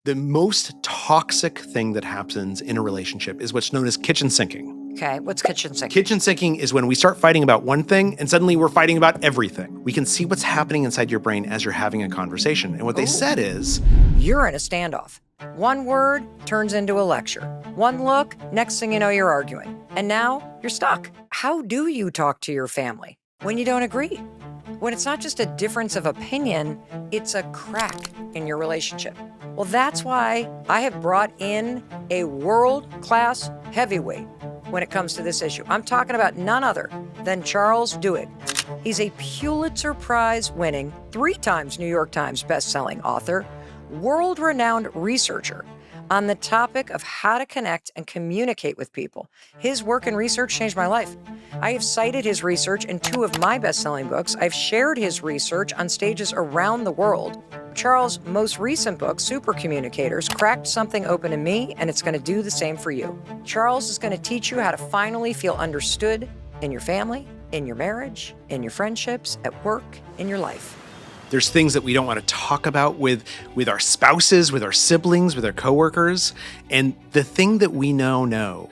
The most toxic thing that happens in a relationship is what's known as kitchen sinking. Okay, what's kitchen sinking? Kitchen sinking is when we start fighting about one thing and suddenly we're fighting about everything. We can see what's happening inside your brain as you're having a conversation. And what they said is, you're in a standoff. One word turns into a lecture. One look, next thing you know, you're arguing. And now you're stuck. How do you talk to your family when you don't agree? When it's not just a difference of opinion, it's a crack in your relationship. Well, that's why I have brought in a world-class heavyweight when it comes to this issue. I'm talking about none other than Charles Duhigg. He's a Pulitzer Prize-winning, 3 times New York Times bestselling author, world-renowned researcher on the topic of how to connect and communicate with people. His work and research changed my life. I have cited his research in 2 of my best-selling books. I've shared his research on stages around the world. Charles' most recent book, Super Communicators, cracked something open in me, and it's going to do the same for you. Charles is going to teach you how to finally feel understood in your family, in your marriage, in your friendships, at work, in your life. there's things that we don't want to talk about with our spouses, with our siblings, with our coworkers. And the thing that we know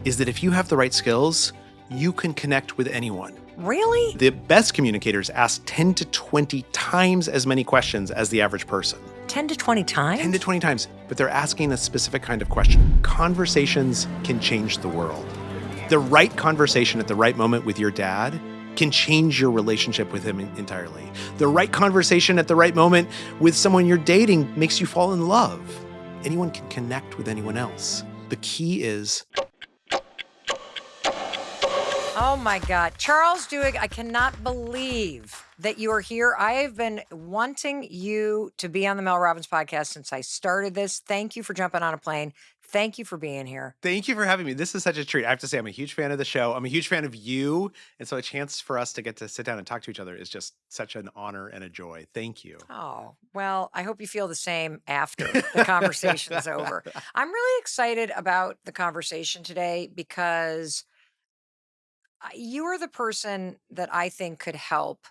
is that if you have the right skills, you can connect with anyone. Really? The best communicators ask 10 to 20 times as many questions as the average person. 10 to 20 times? 10 to 20 times, but they're asking a specific kind of question. Conversations can change the world. The right conversation at the right moment with your dad can change your relationship with him entirely. The right conversation at the right moment with someone you're dating makes you fall in love. Anyone can connect with anyone else. The key is... Oh my God. Charles Duhigg, I cannot believe that you are here. I have been wanting you to be on the Mel Robbins podcast since I started this. Thank you for jumping on a plane. Thank you for being here. Thank you for having me. This is such a treat. I have to say, I'm a huge fan of the show. I'm a huge fan of you. And so a chance for us to get to sit down and talk to each other is just such an honor and a joy. Thank you. Oh, well, I hope you feel the same after the conversation's over. I'm really excited about the conversation today because you are the person that I think could help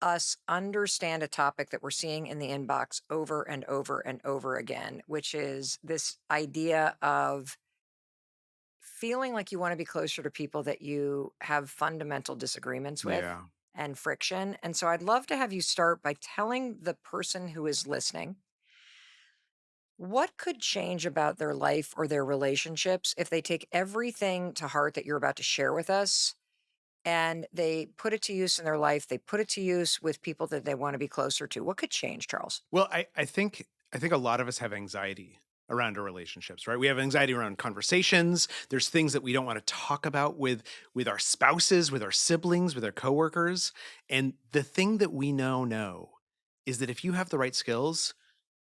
us understand a topic that we're seeing in the inbox over and over and over again, which is this idea of feeling like you want to be closer to people that you have fundamental disagreements with Yeah. and friction. And so I'd love to have you start by telling the person who is listening what could change about their life or their relationships if they take everything to heart that you're about to share with us and they put it to use in their life, they put it to use with people that they want to be closer to. What could change, Charles? Well, I think a lot of us have anxiety around our relationships, right? We have anxiety around conversations. There's things that we don't want to talk about with our spouses, with our siblings, with our coworkers. And the thing that we know is that if you have the right skills,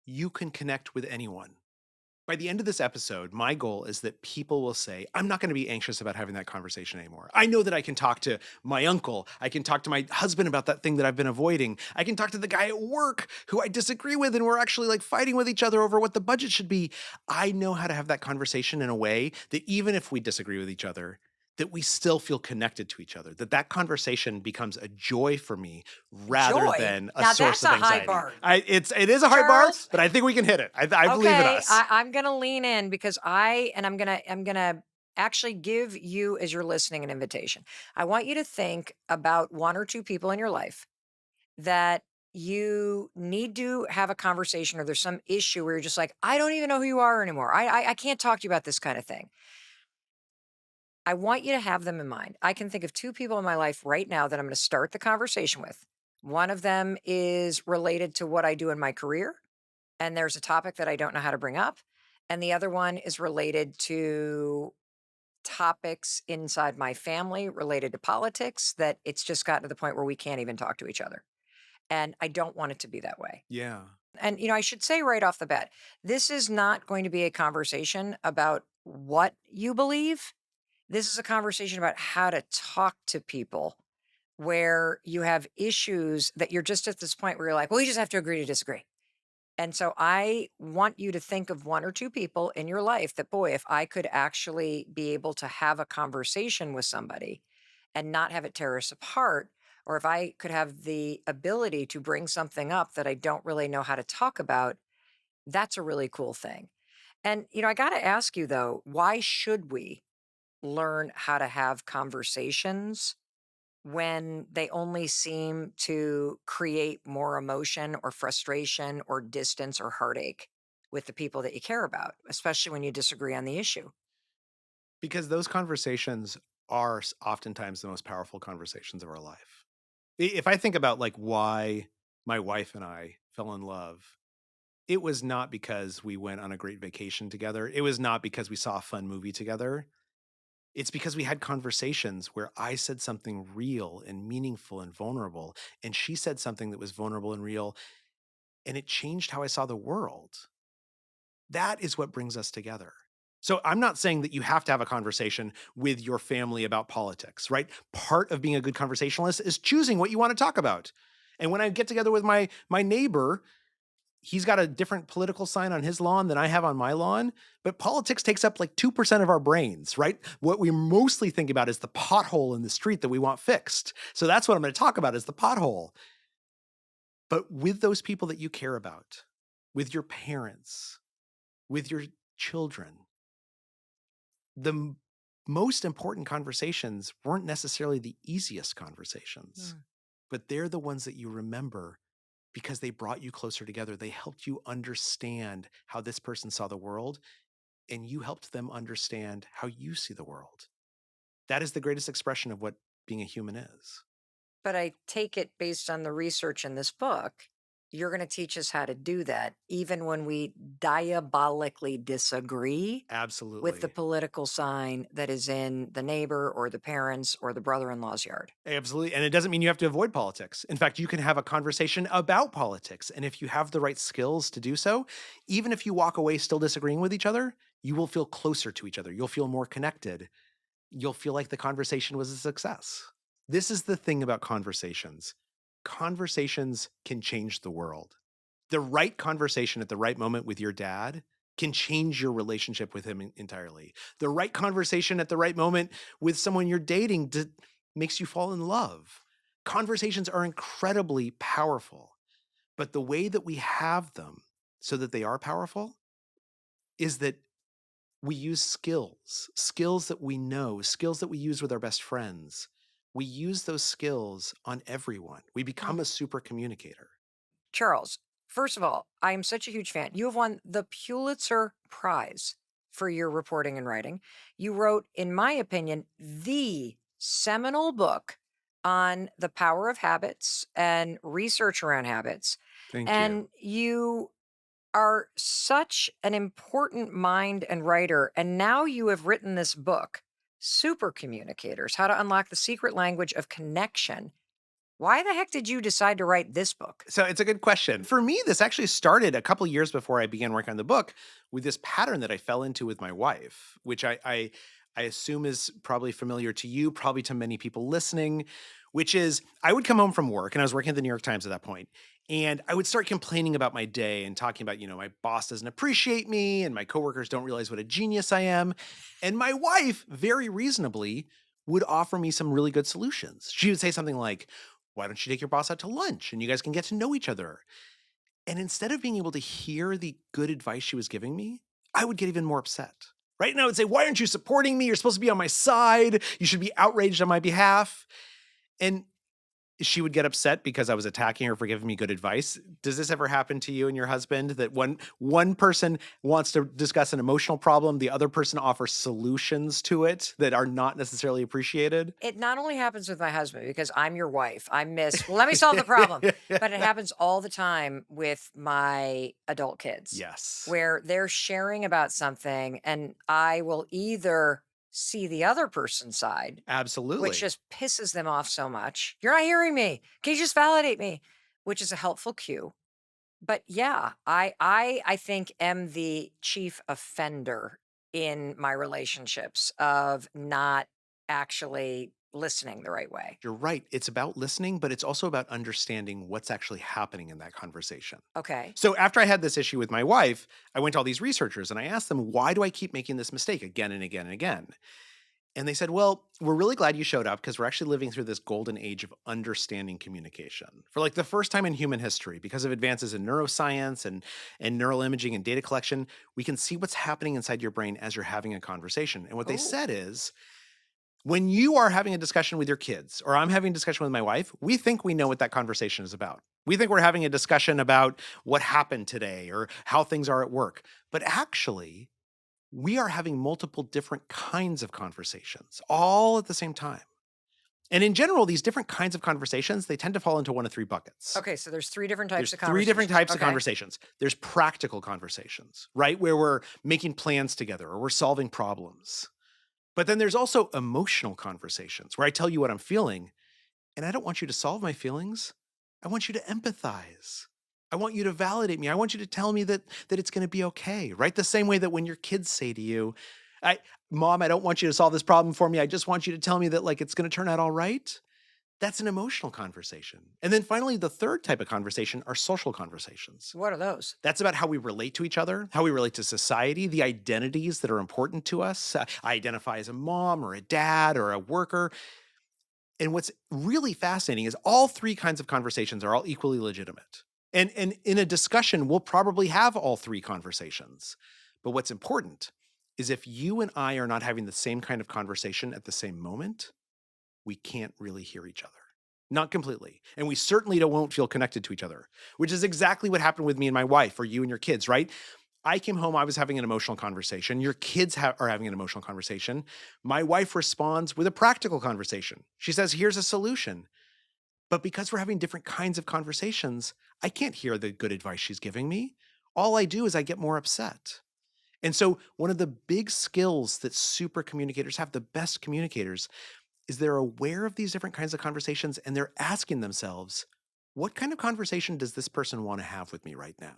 you can connect with anyone. By the end of this episode, my goal is that people will say, I'm not going to be anxious about having that conversation anymore. I know that I can talk to my uncle. I can talk to my husband about that thing that I've been avoiding. I can talk to the guy at work who I disagree with and we're actually like fighting with each other over what the budget should be. I know how to have that conversation in a way that even if we disagree with each other, that we still feel connected to each other, that conversation becomes a joy for me rather Joy? than a Now source that's of a high anxiety. bar. It is a high bar, Charles? but I think we can hit it. I believe in us. I'm gonna lean in because I'm gonna actually give you, as you're listening, an invitation. I want you to think about 1 or 2 people in your life that you need to have a conversation, or there's some issue where you're just like, I don't even know who you are anymore. I can't talk to you about this kind of thing. I want you to have them in mind. I can think of 2 people in my life right now that I'm going to start the conversation with. One of them is related to what I do in my career, and there's a topic that I don't know how to bring up. And the other one is related to topics inside my family related to politics that it's just gotten to the point where we can't even talk to each other. And I don't want it to be that way. Yeah. And, I should say right off the bat, this is not going to be a conversation about what you believe. This is a conversation about how to talk to people where you have issues that you're just at this point where you're like, well, you just have to agree to disagree. And so I want you to think of 1 or 2 people in your life that, boy, if I could actually be able to have a conversation with somebody and not have it tear us apart, or if I could have the ability to bring something up that I don't really know how to talk about That's a really cool thing. And, I got to ask you though, why should we learn how to have conversations when they only seem to create more emotion or frustration or distance or heartache with the people that you care about, especially when you disagree on the issue? Because those conversations are oftentimes the most powerful conversations of our life. If I think about like why my wife and I fell in love, it was not because we went on a great vacation together. It was not because we saw a fun movie together. It's because we had conversations where I said something real and meaningful and vulnerable, and she said something that was vulnerable and real, and it changed how I saw the world. That is what brings us together. So I'm not saying that you have to have a conversation with your family about politics, right? Part of being a good conversationalist is choosing what you want to talk about. And when I get together with my neighbor, he's got a different political sign on his lawn than I have on my lawn, but politics takes up like 2% of our brains, right? What we mostly think about is the pothole in the street that we want fixed. So that's what I'm going to talk about is the pothole. But with those people that you care about, with your parents, with your children, the most important conversations weren't necessarily the easiest conversations, Mm. but they're the ones that you remember because they brought you closer together. They helped you understand how this person saw the world, and you helped them understand how you see the world. That is the greatest expression of what being a human is. But I take it based on the research in this book, you're going to teach us how to do that, even when we diabolically disagree with the Absolutely. political sign that is in the neighbor or the parents or the brother in law's yard. Absolutely. And it doesn't mean you have to avoid politics. In fact, you can have a conversation about politics. And if you have the right skills to do so, even if you walk away still disagreeing with each other, you will feel closer to each other. You'll feel more connected. You'll feel like the conversation was a success. This is the thing about conversations. Conversations can change the world. The right conversation at the right moment with your dad can change your relationship with him entirely. The right conversation at the right moment with someone you're dating makes you fall in love. Conversations are incredibly powerful, but the way that we have them so that they are powerful is that we use skills that we know, skills that we use with our best friends. We use those skills on everyone. We become a super communicator. Charles, first of all, I am such a huge fan. You have won the Pulitzer Prize for your reporting and writing. You wrote, in my opinion, the seminal book on the power of habits and research around habits. Thank you. And you are such an important mind and writer. And now you have written this book, Super Communicators: How to Unlock the Secret Language of Connection. Why the heck did you decide to write this book? So it's a good question. For me, this actually started a couple years before I began working on the book with this pattern that I fell into with my wife, which I assume is probably familiar to you, probably to many people listening, which is I would come home from work and I was working at the New York Times at that point, and I would start complaining about my day and talking about, my boss doesn't appreciate me and my coworkers don't realize what a genius I am. And my wife, very reasonably, would offer me some really good solutions. She would say something like, why don't you take your boss out to lunch and you guys can get to know each other? And instead of being able to hear the good advice she was giving me, I would get even more upset. Right? And I would say, why aren't you supporting me? You're supposed to be on my side. You should be outraged on my behalf. And she would get upset because I was attacking her for giving me good advice. Does this ever happen to you and your husband that one person wants to discuss an emotional problem, the other person offers solutions to it that are not necessarily appreciated? It not only happens with my husband because I'm your wife. I miss, well, let me solve the problem. But it happens all the time with my adult kids Yes, where they're sharing about something and I will either see the other person's side, which absolutely. just pisses them off so much. You're not hearing me. Can you just validate me? Which is a helpful cue. But yeah, I think am the chief offender in my relationships of not actually listening the right way. You're right. It's about listening, but it's also about understanding what's actually happening in that conversation. Okay. So after I had this issue with my wife, I went to all these researchers and I asked them, why do I keep making this mistake again and again and again? And they said, well, we're really glad you showed up because we're actually living through this golden age of understanding communication for like the first time in human history because of advances in neuroscience and neural imaging and data collection. We can see what's happening inside your brain as you're having a conversation. And what they Oh, said is, when you are having a discussion with your kids or I'm having a discussion with my wife, we think we know what that conversation is about. We think we're having a discussion about what happened today or how things are at work. But actually, we are having multiple different kinds of conversations all at the same time. And in general, these different kinds of conversations, they tend to fall into one of three buckets. okay. So there's three different types There's of three different conversations. types of Okay. conversations. There's practical conversations, right? Where we're making plans together or we're solving problems. But then there's also emotional conversations where I tell you what I'm feeling, and I don't want you to solve my feelings. I want you to empathize. I want you to validate me. I want you to tell me that it's going to be okay, right? The same way that when your kids say to you, Mom, I don't want you to solve this problem for me. I just want you to tell me that like it's going to turn out all right. That's an emotional conversation. And then finally, the third type of conversation are social conversations. What are those? That's about how we relate to each other, how we relate to society, the identities that are important to us. I identify as a mom or a dad or a worker. And what's really fascinating is all three kinds of conversations are all equally legitimate. And in a discussion, we'll probably have all three conversations. But what's important is if you and I are not having the same kind of conversation at the same moment, we can't really hear each other. Not completely. And we certainly won't feel connected to each other, which is exactly what happened with me and my wife or you and your kids, right? I came home, I was having an emotional conversation. Your kids are having an emotional conversation. My wife responds with a practical conversation. She says, here's a solution. But because we're having different kinds of conversations, I can't hear the good advice she's giving me. All I do is I get more upset. And so, one of the big skills that super communicators have, the best communicators, is they're aware of these different kinds of conversations and they're asking themselves, what kind of conversation does this person want to have with me right now?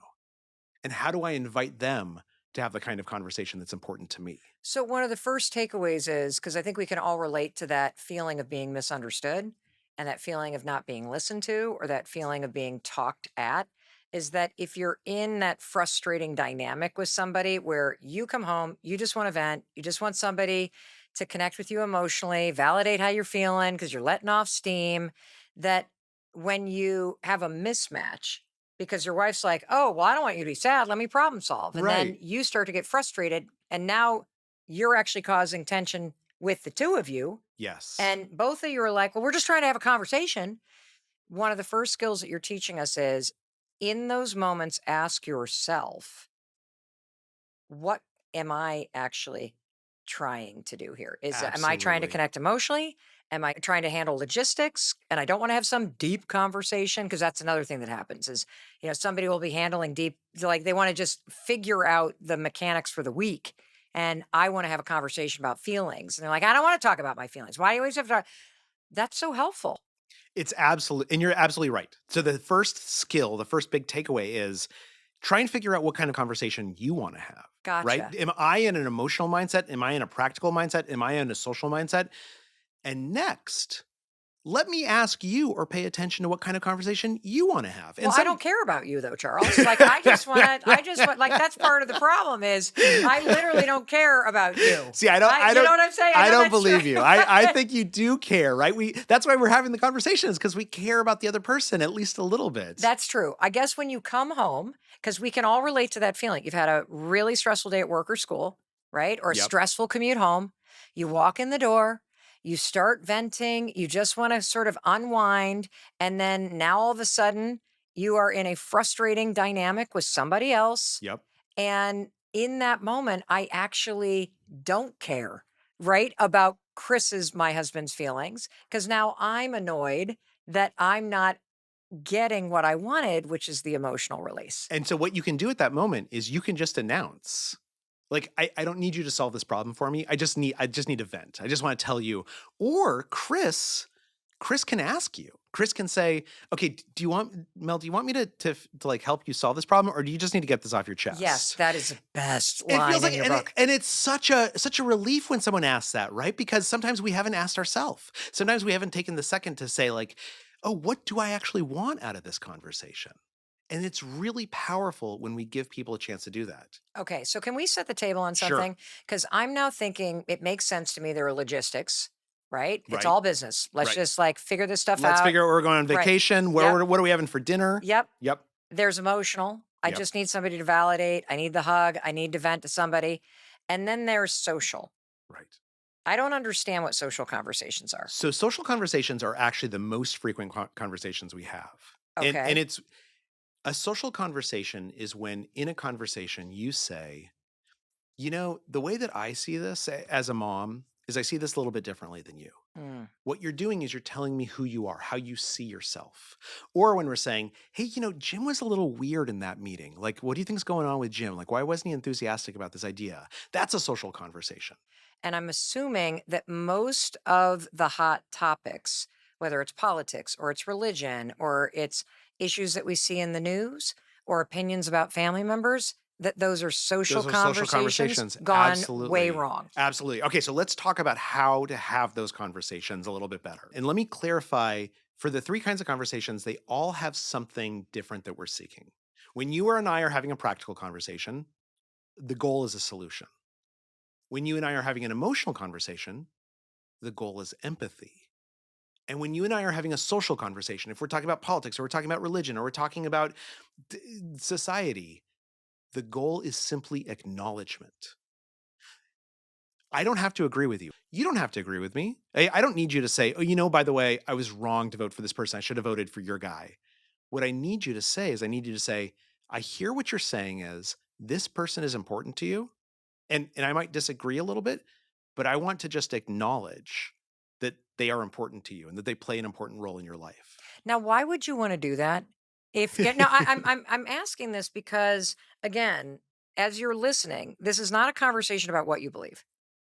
And how do I invite them to have the kind of conversation that's important to me? So, one of the first takeaways is because I think we can all relate to that feeling of being misunderstood and that feeling of not being listened to or that feeling of being talked at. Is that if you're in that frustrating dynamic with somebody where you come home, you just want to vent, you just want somebody to connect with you emotionally, validate how you're feeling because you're letting off steam, that when you have a mismatch, because your wife's like, oh, well, I don't want you to be sad. Let me problem solve. And then Right. you start to get frustrated. And now you're actually causing tension with the two of you. Yes. And both of you are like, well, we're just trying to have a conversation. One of the first skills that you're teaching us is in those moments, ask yourself, what am I actually trying to do here? Am I trying to Absolutely. connect emotionally? Am I trying to handle logistics? And I don't want to have some deep conversation because that's another thing that happens is, somebody will be handling deep, like they want to just figure out the mechanics for the week. And I want to have a conversation about feelings. And they're like, I don't want to talk about my feelings. Why do you always have to talk? That's so helpful. It's absolute, and you're absolutely right. So the first skill, the first big takeaway is try and figure out what kind of conversation you want to have, right? Gotcha. Am I in an emotional mindset? Am I in a practical mindset? Am I in a social mindset? And next, let me ask you or pay attention to what kind of conversation you want to have. Well, And I some don't care about you though, Charles. Like I just want like that's part of the problem is I literally don't care about you. See, I don't, I You know don't, what I'm saying? I I know don't that's believe true. you. I think you do care, right? That's why we're having the conversation is because we care about the other person at least a little bit. That's true. I guess when you come home, because we can all relate to that feeling. You've had a really stressful day at work or school, right? Or a Yep. stressful commute home. You walk in the door, you start venting, you just want to sort of unwind. And then now all of a sudden, you are in a frustrating dynamic with somebody else. Yep. And in that moment, I actually don't care, right? About my husband's feelings, because now I'm annoyed that I'm not getting what I wanted, which is the emotional release. And so what you can do at that moment is you can just announce, like, I don't need you to solve this problem for me. I just need to vent. I just want to tell you. Or Chris can ask you. Chris can say, okay, Mel, do you want me to like help you solve this problem? Or do you just need to get this off your Yes, chest? that is the best It line feels in like, your and, book. and it's such a relief when someone asks that, right? Because sometimes we haven't asked ourselves. Sometimes we haven't taken the second to say, like, oh, what do I actually want out of this conversation? And it's really powerful when we give people a chance to do that. Okay, so can we set the table on Sure. something? Because I'm now thinking it makes sense to me. There are logistics, right? It's Right. all business. Let's Right. just like figure this stuff Let's out. figure out where we're going on Right. vacation. Yep. What are we having for dinner? Yep. Yep. There's emotional. I Yep. just need somebody to validate. I need the hug. I need to vent to somebody. And then there's social. Right. I don't understand what social conversations are. So social conversations are actually the most frequent conversations we have. And Okay. it's a social conversation is when in a conversation you say, the way that I see this as a mom is I see this a little bit differently than you. Mm. What you're doing is you're telling me who you are, how you see yourself. Or when we're saying, hey, Jim was a little weird in that meeting. Like, what do you think's going on with Jim? Like, why wasn't he enthusiastic about this idea? That's a social conversation. And I'm assuming that most of the hot topics, whether it's politics or it's religion or it's issues that we see in the news or opinions about family members, that those are social Those are social conversations conversations. gone way Absolutely. wrong. Absolutely. Okay, so let's talk about how to have those conversations a little bit better. And let me clarify for the three kinds of conversations, they all have something different that we're seeking. When you or and I are having a practical conversation, the goal is a solution. When you and I are having an emotional conversation, the goal is empathy. And when you and I are having a social conversation, if we're talking about politics or we're talking about religion or we're talking about society, the goal is simply acknowledgement. I don't have to agree with you. You don't have to agree with me. I don't need you to say, oh, by the way, I was wrong to vote for this person. I should have voted for your guy. What I need you to say is, I need you to say, I hear what you're saying is this person is important to you. And I might disagree a little bit, but I want to just acknowledge that they are important to you and that they play an important role in your life. Now, why would you want to do that? If yeah, no, I'm asking this because again, as you're listening, this is not a conversation about what you believe.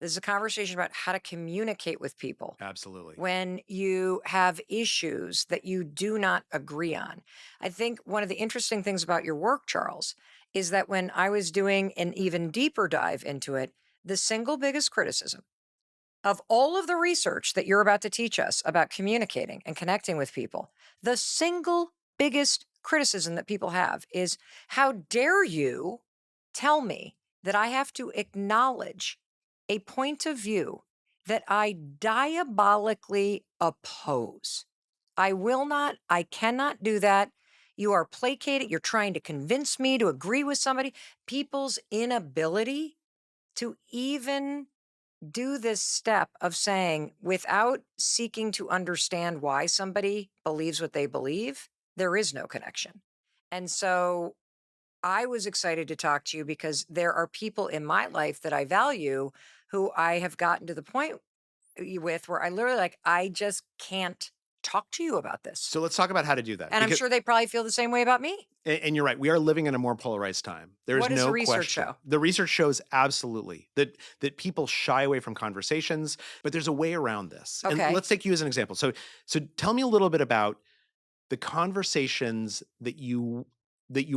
This is a conversation about how to communicate with people Absolutely. when you have issues that you do not agree on. I think one of the interesting things about your work, Charles, is that when I was doing an even deeper dive into it, the single biggest criticism of all of the research that you're about to teach us about communicating and connecting with people, the single biggest criticism that people have is how dare you tell me that I have to acknowledge a point of view that I diabolically oppose. I will not, I cannot do that. You are placated. You're trying to convince me to agree with somebody. People's inability to even do this step of saying, without seeking to understand why somebody believes what they believe, there is no connection. And so I was excited to talk to you because there are people in my life that I value who I have gotten to the point with where I literally like, I just can't talk to you about this. So let's talk about how to do that. And I'm Because sure they probably feel the same way about me. and you're right. We are living in a more polarized time. There's What does the no research question. show? The research shows absolutely that people shy away from conversations, but there's a way around this. And Okay. let's take you as an example. So tell me a little bit about the conversations that you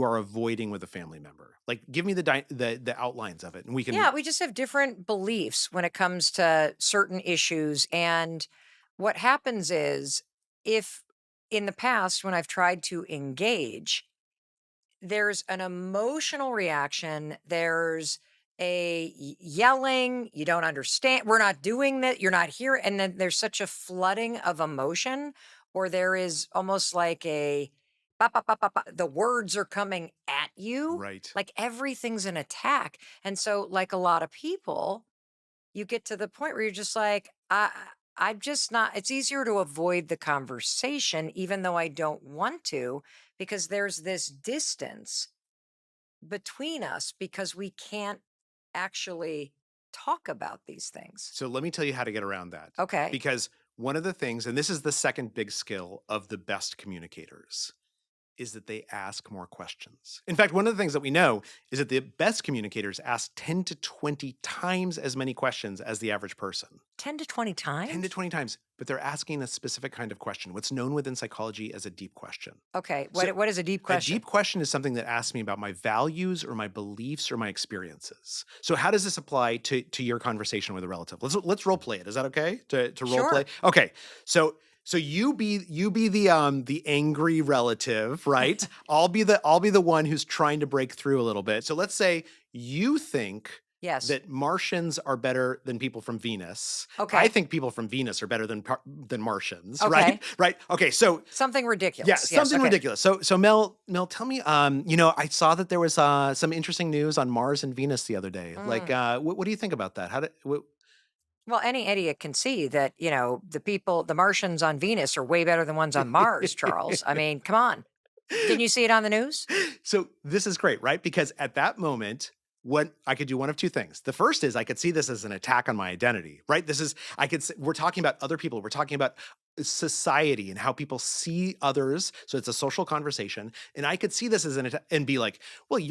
are avoiding with a family member. Like, give me the outlines of it, and we can. Yeah, we just have different beliefs when it comes to certain issues. And what happens is, if in the past, when I've tried to engage, there's an emotional reaction, there's a yelling, you don't understand, we're not doing that, you're not here. And then there's such a flooding of emotion, or there is almost like a "Ba, ba, ba, ba, ba," the words are coming at you, Right. like everything's an attack. And so, like a lot of people, you get to the point where you're just like, I'm just not, it's easier to avoid the conversation, even though I don't want to, because there's this distance between us because we can't actually talk about these things. So let me tell you how to get around that. Okay. Because one of the things, and this is the second big skill of the best communicators, is that they ask more questions. In fact, one of the things that we know is that the best communicators ask 10 to 20 times as many questions as the average person. 10 to 20 times? 10 to 20 times, but they're asking a specific kind of question, what's known within psychology as a deep question. Okay. So What is a deep a question? deep question is something that asks me about my values or my beliefs or my experiences. So how does this apply to your conversation with a relative? Let's role play it. Is that okay to role Sure. play? Okay. So So you be the angry relative, right? I'll be the one who's trying to break through a little bit. So let's say you think Yes. that Martians are better than people from Venus. I Okay. think people from Venus are better than Martians, right? Okay. Right? Okay, so Something yeah, ridiculous. Yes. something Okay. ridiculous. So Mel, tell me, I saw that there was some interesting news on Mars and Venus the other day. Like, Mm. what do you think about that? How did what, Well, any idiot can see that, the Martians on Venus are way better than ones on Mars, Charles. I mean, come on. Didn't you see it on the news? So this is great, right? Because at that moment, what I could do one of two things. The first is I could see this as an attack on my identity, right? We're talking about other people. We're talking about society and how people see others. So it's a social conversation. And I could see this as an attack and be like, well,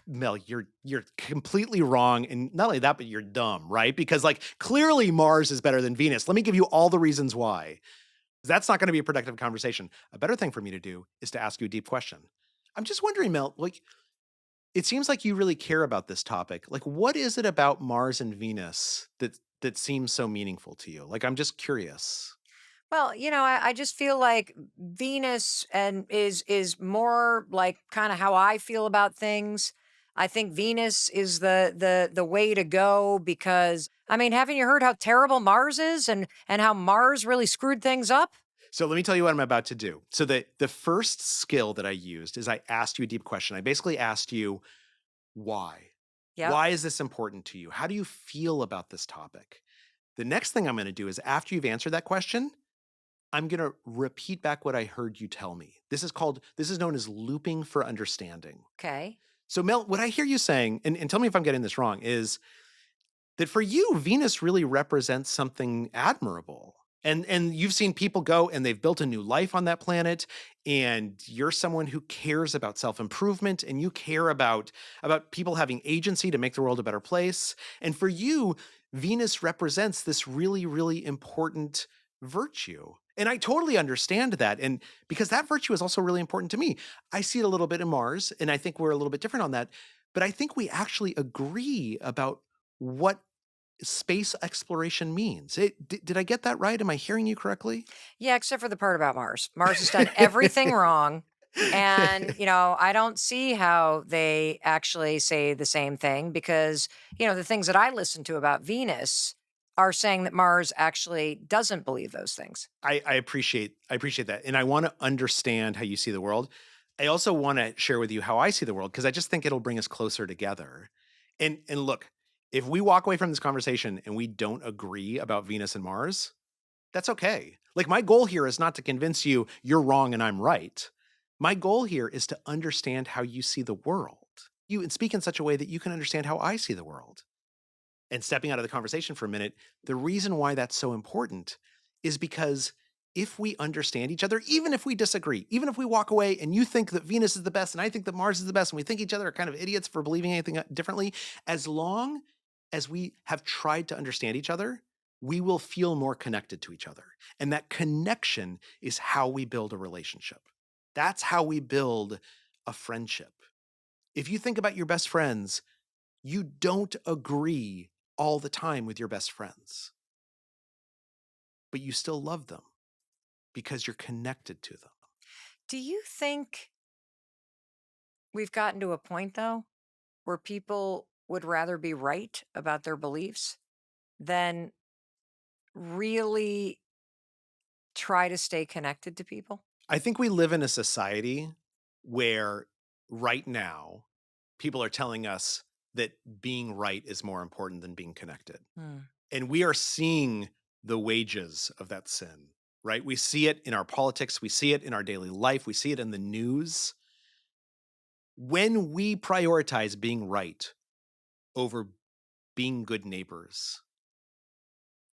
Mel, you're completely wrong. And not only that, but you're dumb, right? Because like clearly Mars is better than Venus. Let me give you all the reasons why. That's not going to be a productive conversation. A better thing for me to do is to ask you a deep question. I'm just wondering, Mel, like, it seems like you really care about this topic. Like, what is it about Mars and Venus that seems so meaningful to you? Like, I'm just curious. Well, I just feel like Venus and is more like kind of how I feel about things. I think Venus is the way to go because I mean, haven't you heard how terrible Mars is and how Mars really screwed things up? So let me tell you what I'm about to do. So the first skill that I used is I asked you a deep question. I basically asked you why. Yep. Why is this important to you? How do you feel about this topic? The next thing I'm going to do is after you've answered that question, I'm going to repeat back what I heard you tell me. This is known as looping for understanding. Okay. So, Mel, what I hear you saying, and tell me if I'm getting this wrong, is that for you, Venus really represents something admirable. And you've seen people go and they've built a new life on that planet, and you're someone who cares about self-improvement and you care about people having agency to make the world a better place. And for you, Venus represents this really, really important virtue. And I totally understand that. And because that virtue is also really important to me. I see it a little bit in Mars, and I think we're a little bit different on that. But I think we actually agree about what space exploration means. Did I get that right? Am I hearing you correctly? Yeah, except for the part about Mars. Mars has done everything wrong. And, I don't see how they actually say the same thing because, the things that I listen to about Venus are saying that Mars actually doesn't believe those things. I appreciate that. And I want to understand how you see the world. I also want to share with you how I see the world because I just think it'll bring us closer together. And look, if we walk away from this conversation and we don't agree about Venus and Mars, that's okay. Like my goal here is not to convince you you're wrong and I'm right. My goal here is to understand how you see the world. You and speak in such a way that you can understand how I see the world. And stepping out of the conversation for a minute, the reason why that's so important is because if we understand each other, even if we disagree, even if we walk away and you think that Venus is the best and I think that Mars is the best, and we think each other are kind of idiots for believing anything differently, as long as we have tried to understand each other, we will feel more connected to each other. And that connection is how we build a relationship. That's how we build a friendship. If you think about your best friends, you don't agree all the time with your best friends, but you still love them because you're connected to them. Do you think we've gotten to a point, though, where people would rather be right about their beliefs than really try to stay connected to people? I think we live in a society where right now people are telling us that being right is more important than being connected. Hmm. And we are seeing the wages of that sin, right? We see it in our politics, we see it in our daily life, we see it in the news. When we prioritize being right over being good neighbors,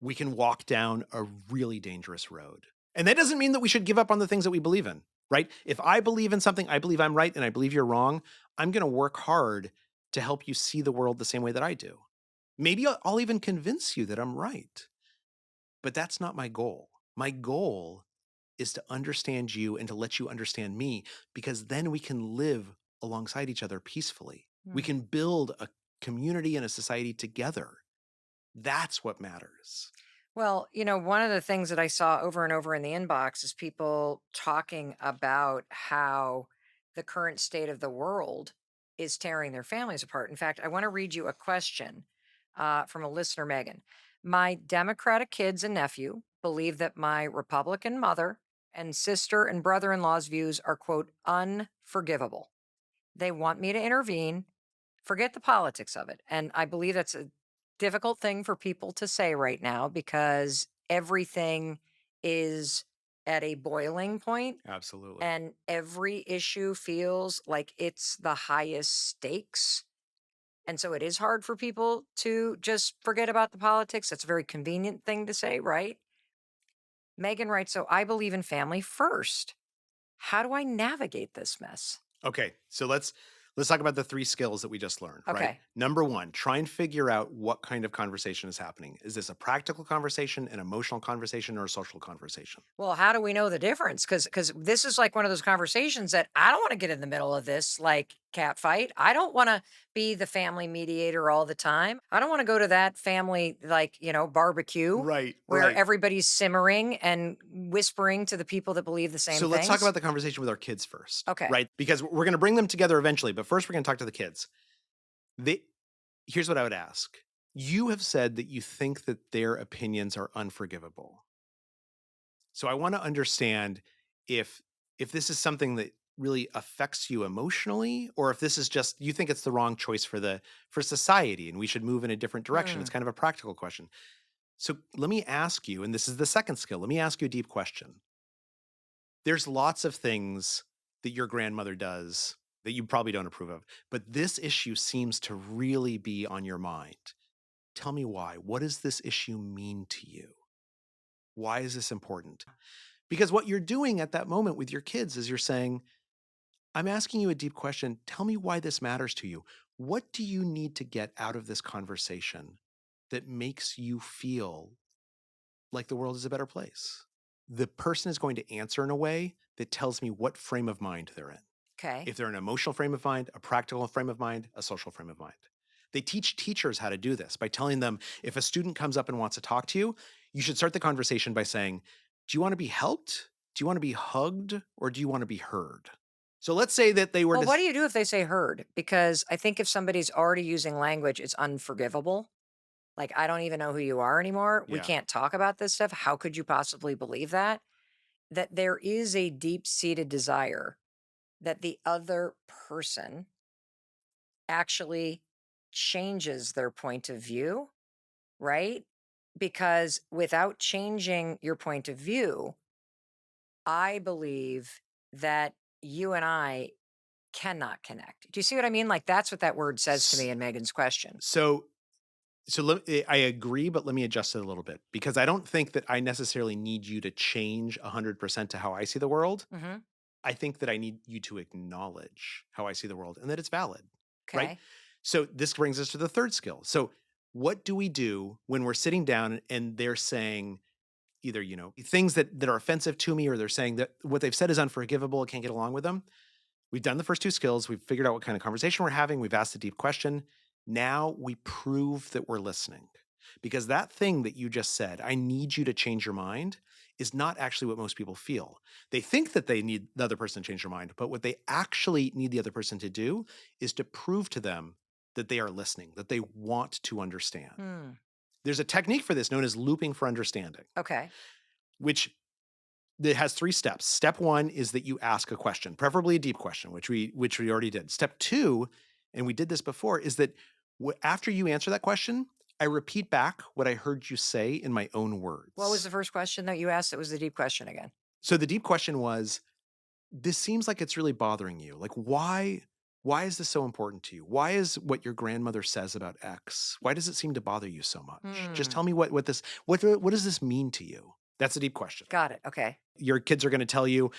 we can walk down a really dangerous road. And that doesn't mean that we should give up on the things that we believe in, right? If I believe in something, I believe I'm right and I believe you're wrong, I'm going to work hard to help you see the world the same way that I do. Maybe I'll even convince you that I'm right, but that's not my goal. My goal is to understand you and to let you understand me because then we can live alongside each other peacefully. We Hmm. can build a community and a society together. That's what matters. Well, one of the things that I saw over and over in the inbox is people talking about how the current state of the world is tearing their families apart. In fact, I want to read you a question from a listener, Megan. My Democratic kids and nephew believe that my Republican mother and sister and brother in law's views are, quote, unforgivable. They want me to intervene. Forget the politics of it. And I believe that's a difficult thing for people to say right now because everything is at a boiling point Absolutely. and every issue feels like it's the highest stakes. And so it is hard for people to just forget about the politics. That's a very convenient thing to say, right? Megan writes, so I believe in family first. How do I navigate this mess? Okay, so let's talk about the three skills that we just learned, right? Okay. Number one, try and figure out what kind of conversation is happening. Is this a practical conversation, an emotional conversation, or a social conversation? Well, how do we know the difference? Because this is like one of those conversations that I don't want to get in the middle of this like cat fight. I don't want to be the family mediator all the time. I don't want to go to that family like, barbecue Right, where right. everybody's simmering and whispering to the people that believe the same So let's talk things. about the conversation with our kids first, Okay. right? Because we're going to bring them together eventually, but first we're going to talk to the kids. They Here's what I would ask. You have said that you think that their opinions are unforgivable. So I want to understand if this is something that really affects you emotionally, or if this is just you think it's the wrong choice for society and we should move in a different direction. It's Hmm. kind of a practical question. So let me ask you, and this is the second skill. Let me ask you a deep question. There's lots of things that your grandmother does that you probably don't approve of, but this issue seems to really be on your mind. Tell me why. What does this issue mean to you? Why is this important? Because what you're doing at that moment with your kids is you're saying, I'm asking you a deep question. Tell me why this matters to you. What do you need to get out of this conversation that makes you feel like the world is a better place? The person is going to answer in a way that tells me what frame of mind they're in. Okay. If they're an emotional frame of mind, a practical frame of mind, a social frame of mind. They teach teachers how to do this by telling them if a student comes up and wants to talk to you, you should start the conversation by saying, do you want to be helped? Do you want to be hugged? Or do you want to be heard? So let's say that they were Well, to, what do you do if they say heard? Because I think if somebody's already using language, it's unforgivable. Like, I don't even know who you are anymore. We yeah. can't talk about this stuff. How could you possibly believe that? That there is a deep seated desire that the other person actually changes their point of view, right? Because without changing your point of view, I believe that you and I cannot connect. Do you see what I mean? Like, that's what that word says to S- me in Megan's question. So, I agree, but let me adjust it a little bit because I don't think that I necessarily need you to change 100% to how I see the world. Hmm. I think that I need you to acknowledge how I see the world and that it's valid, right? Okay. So this brings us to the third skill. So what do we do when we're sitting down and they're saying either, things that are offensive to me or they're saying that what they've said is unforgivable, I can't get along with them? We've done the first two skills. We've figured out what kind of conversation we're having. We've asked a deep question. Now we prove that we're listening. Because that thing that you just said, I need you to change your mind, is not actually what most people feel. They think that they need the other person to change their mind, but what they actually need the other person to do is to prove to them that they are listening, that they want to understand. Hmm. There's a technique for this known as looping for understanding, Okay. which it has three steps. Step one is that you ask a question, preferably a deep question, which we already did. Step two, and we did this before, is that after you answer that question, I repeat back what I heard you say in my own What was the words. first question that you asked? That was the deep question again. So the deep question was, this seems like it's really bothering you. Like why is this so important to you? Why is what your grandmother says about X? Why does it seem to bother you so much? Just Hmm. tell me what does this mean to you? That's a deep question. Got it. Okay. Your kids are going to tell you,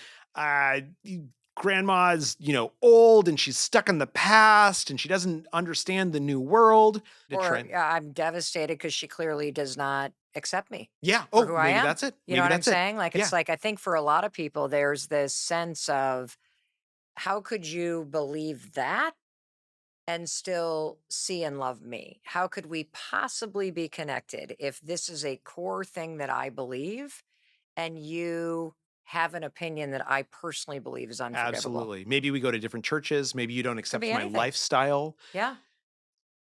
grandma's, old and she's stuck in the past and she doesn't understand the new world. To Or trend. yeah, I'm devastated because she clearly does not accept me Yeah. for Oh, who I maybe am. that's it. You know Maybe what I'm that's it. saying? Like, it's Yeah. like, I think for a lot of people, there's this sense of, how could you believe that? and still see and love me? How could we possibly be connected if this is a core thing that I believe and you have an opinion that I personally believe is unforgivable? Absolutely. Maybe we go to different churches. Maybe you don't Could accept be my anything. lifestyle. Yeah.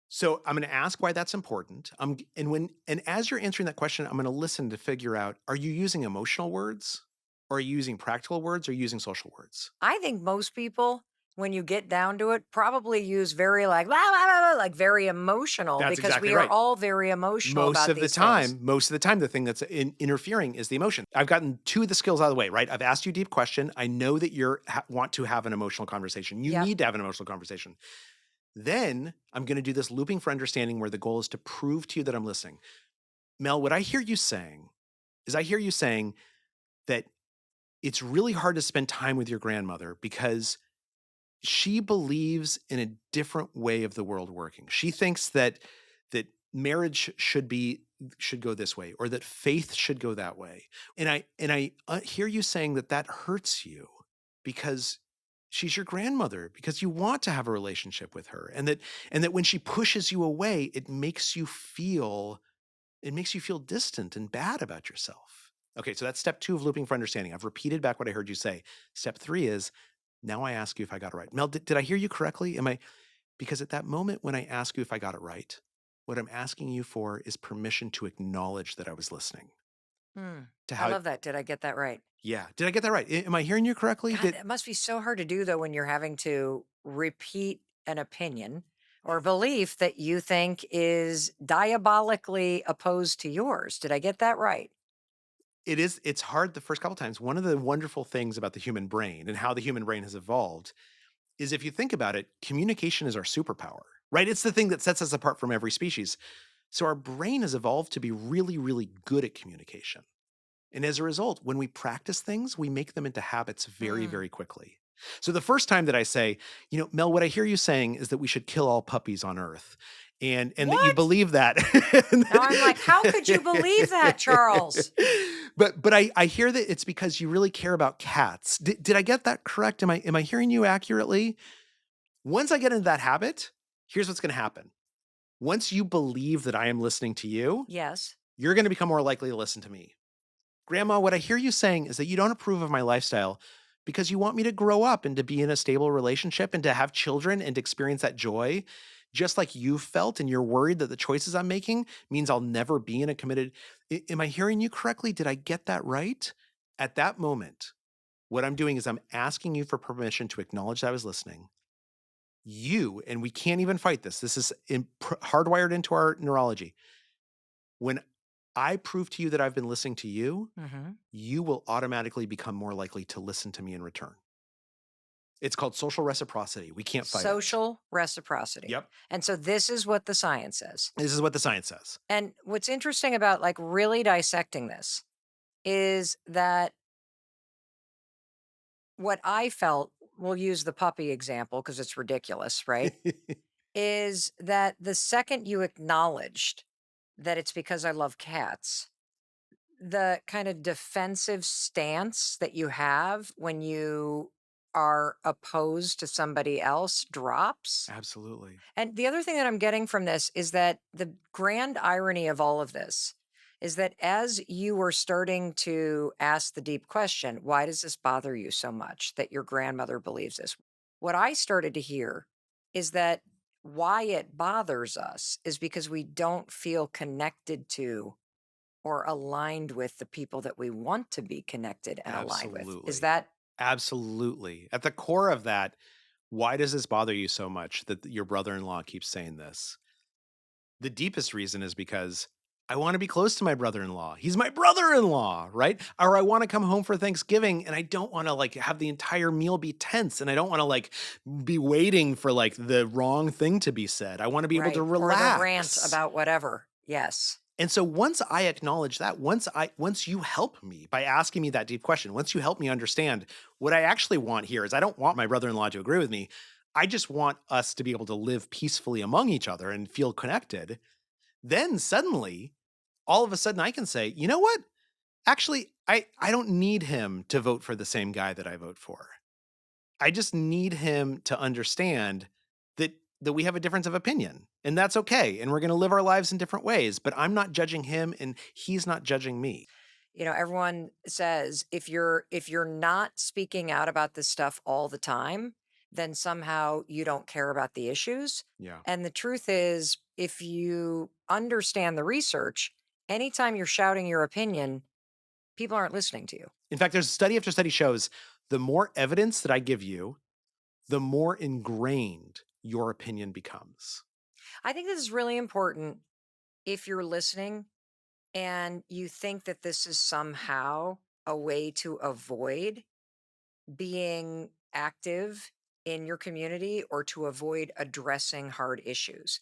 So I'm going to ask why that's important. And as you're answering that question, I'm going to listen to figure out, are you using emotional words? Or are you using practical words? Or are you using social words? I think most people, when you get down to it, probably use very like, "Blah, blah, blah, blah," like very emotional That's because exactly we are right. all very emotional about these things. Most of the time, the thing that's interfering is the emotion. I've gotten two of the skills out of the way, right? I've asked you a deep question. I know that want to have an emotional conversation. You Yep. need to have an emotional conversation. Then I'm going to do this looping for understanding where the goal is to prove to you that I'm listening. Mel, what I hear you saying is I hear you saying that it's really hard to spend time with your grandmother because she believes in a different way of the world working. She thinks that marriage should go this way, or that faith should go that way. And I hear you saying that that hurts you because she's your grandmother, because you want to have a relationship with her, and that when she pushes you away, it makes you feel distant and bad about yourself. Okay, so that's step 2 of looping for understanding. I've repeated back what I heard you say. Step 3 is, now I ask you if I got it right. Mel, did I hear you correctly? Because at that moment when I ask you if I got it right, what I'm asking you for is permission to acknowledge that I was listening. Hmm. To I how love that. Did I get that right? Yeah, did I get that right? Am I hearing you correctly? God, that must be so hard to do though when you're having to repeat an opinion or belief that you think is diabolically opposed to yours. Did I get that right? It's hard the first couple times. One of the wonderful things about the human brain and how the human brain has evolved is, if you think about it, communication is our superpower, right? It's the thing that sets us apart from every species. So our brain has evolved to be really, really good at communication. And as a result, when we practice things, we make them into habits very, Hmm. very quickly. So the first time that I say, Mel, what I hear you saying is that we should kill all puppies on earth. And that you What? believe that. Now I'm like, how could you believe that, Charles? But I hear that it's because you really care about cats. Did I get that correct? Am I hearing you accurately? Once I get into that habit, here's what's going to happen. Once you believe that I am listening to you, Yes. you're going to become more likely to listen to me. Grandma, what I hear you saying is that you don't approve of my lifestyle because you want me to grow up and to be in a stable relationship and to have children and experience that joy, just like you felt, and you're worried that the choices I'm making means I'll never be in a committed. Am I hearing you correctly? Did I get that right? At that moment, what I'm doing is I'm asking you for permission to acknowledge that I was listening. And we can't even fight this. This is hardwired into our neurology. When I prove to you that I've been listening to you, Hmm. you will automatically become more likely to listen to me in return. It's called social reciprocity. We can't fight it. Social reciprocity. Yep. And so this is what the science says. This is what the science says. And what's interesting about like really dissecting this is that what I felt, we'll use the puppy example because it's ridiculous, right? Is that the second you acknowledged that it's because I love cats, the kind of defensive stance that you have when you are opposed to somebody else drops. Absolutely. And the other thing that I'm getting from this is that the grand irony of all of this is that as you were starting to ask the deep question, why does this bother you so much that your grandmother believes this? What I started to hear is that why it bothers us is because we don't feel connected to or aligned with the people that we want to be connected and aligned with. Is Absolutely. that Absolutely. At the core of that, why does this bother you so much that your brother in law keeps saying this? The deepest reason is because I want to be close to my brother in law. He's my brother in law, right? Or I want to come home for Thanksgiving and I don't want to like have the entire meal be tense, and I don't want to like be waiting for like the wrong thing to be said. I want to be able to right? Or the rant relax. about whatever. Yes. And so once I acknowledge that, once you help me by asking me that deep question, once you help me understand what I actually want here is, I don't want my brother-in-law to agree with me. I just want us to be able to live peacefully among each other and feel connected. Then suddenly, all of a sudden I can say, you know what? Actually, I don't need him to vote for the same guy that I vote for. I just need him to understand that that we have a difference of opinion, and that's okay. And we're going to live our lives in different ways, but I'm not judging him and he's not judging me. Everyone says if you're not speaking out about this stuff all the time, then somehow you don't care about the issues. Yeah. And the truth is, if you understand the research, anytime you're shouting your opinion, people aren't listening to you. In fact, there's study after study shows the more evidence that I give you, the more ingrained your opinion becomes. I think this is really important if you're listening and you think that this is somehow a way to avoid being active in your community or to avoid addressing hard issues.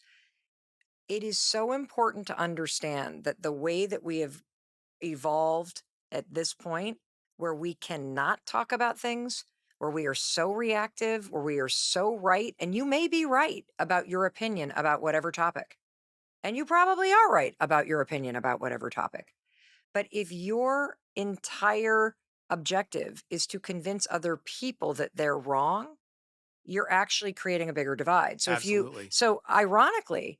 It is so important to understand that the way that we have evolved at this point, where we cannot talk about things, where we are so reactive, where we are so right, and you may be right about your opinion about whatever topic. And you probably are right about your opinion about whatever topic. But if your entire objective is to convince other people that they're wrong, you're actually creating a bigger divide. Absolutely. So ironically,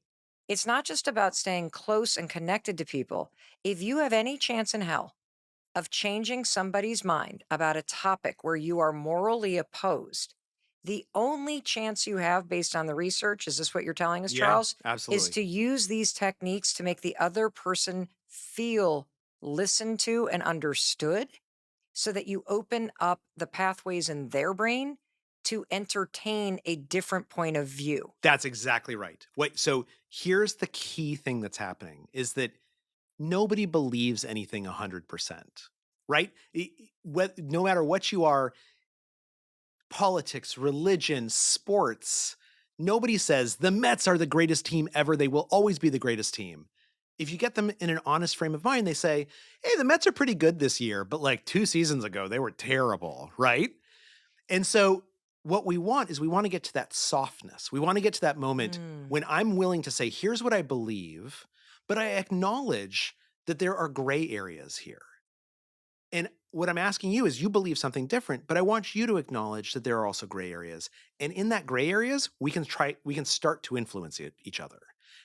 it's not just about staying close and connected to people. If you have any chance in hell of changing somebody's mind about a topic where you are morally opposed, the only chance you have based on the research, is this what you're telling us, Yeah, Charles? Is absolutely. to use these techniques to make the other person feel listened to and understood so that you open up the pathways in their brain to entertain a different point of view. That's exactly right. Wait, so here's the key thing that's happening is that nobody believes anything 100%, right? No matter what you are, politics, religion, sports, nobody says the Mets are the greatest team ever. They will always be the greatest team. If you get them in an honest frame of mind, they say, hey, the Mets are pretty good this year, but like 2 seasons ago, they were terrible, right? And so what we want is we want to get to that softness. We want to get to that moment Mm, when I'm willing to say, here's what I believe, but I acknowledge that there are gray areas here. And what I'm asking you is you believe something different, but I want you to acknowledge that there are also gray areas. And in that gray areas, we can start to influence each other.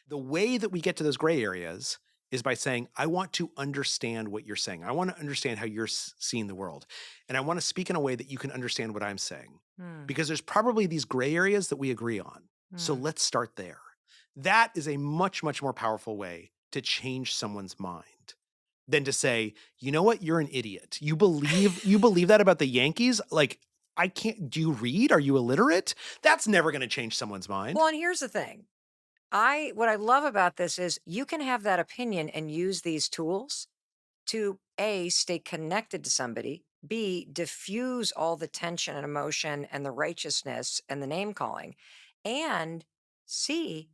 The way that we get to those gray areas is by saying, I want to understand what you're saying. I want to understand how you're seeing the world. And I want to speak in a way that you can understand what I'm saying. mm, Because there's probably these gray areas that we agree on. So mm. let's start there. That is a much, much more powerful way to change someone's mind than to say, you know what, you're an idiot. You believe that about the Yankees? Like, I can't do you read? Are you illiterate? That's never going to change someone's mind. Well, and here's the thing. What I love about this is you can have that opinion and use these tools to A, stay connected to somebody, B, diffuse all the tension and emotion and the righteousness and the name calling, and C,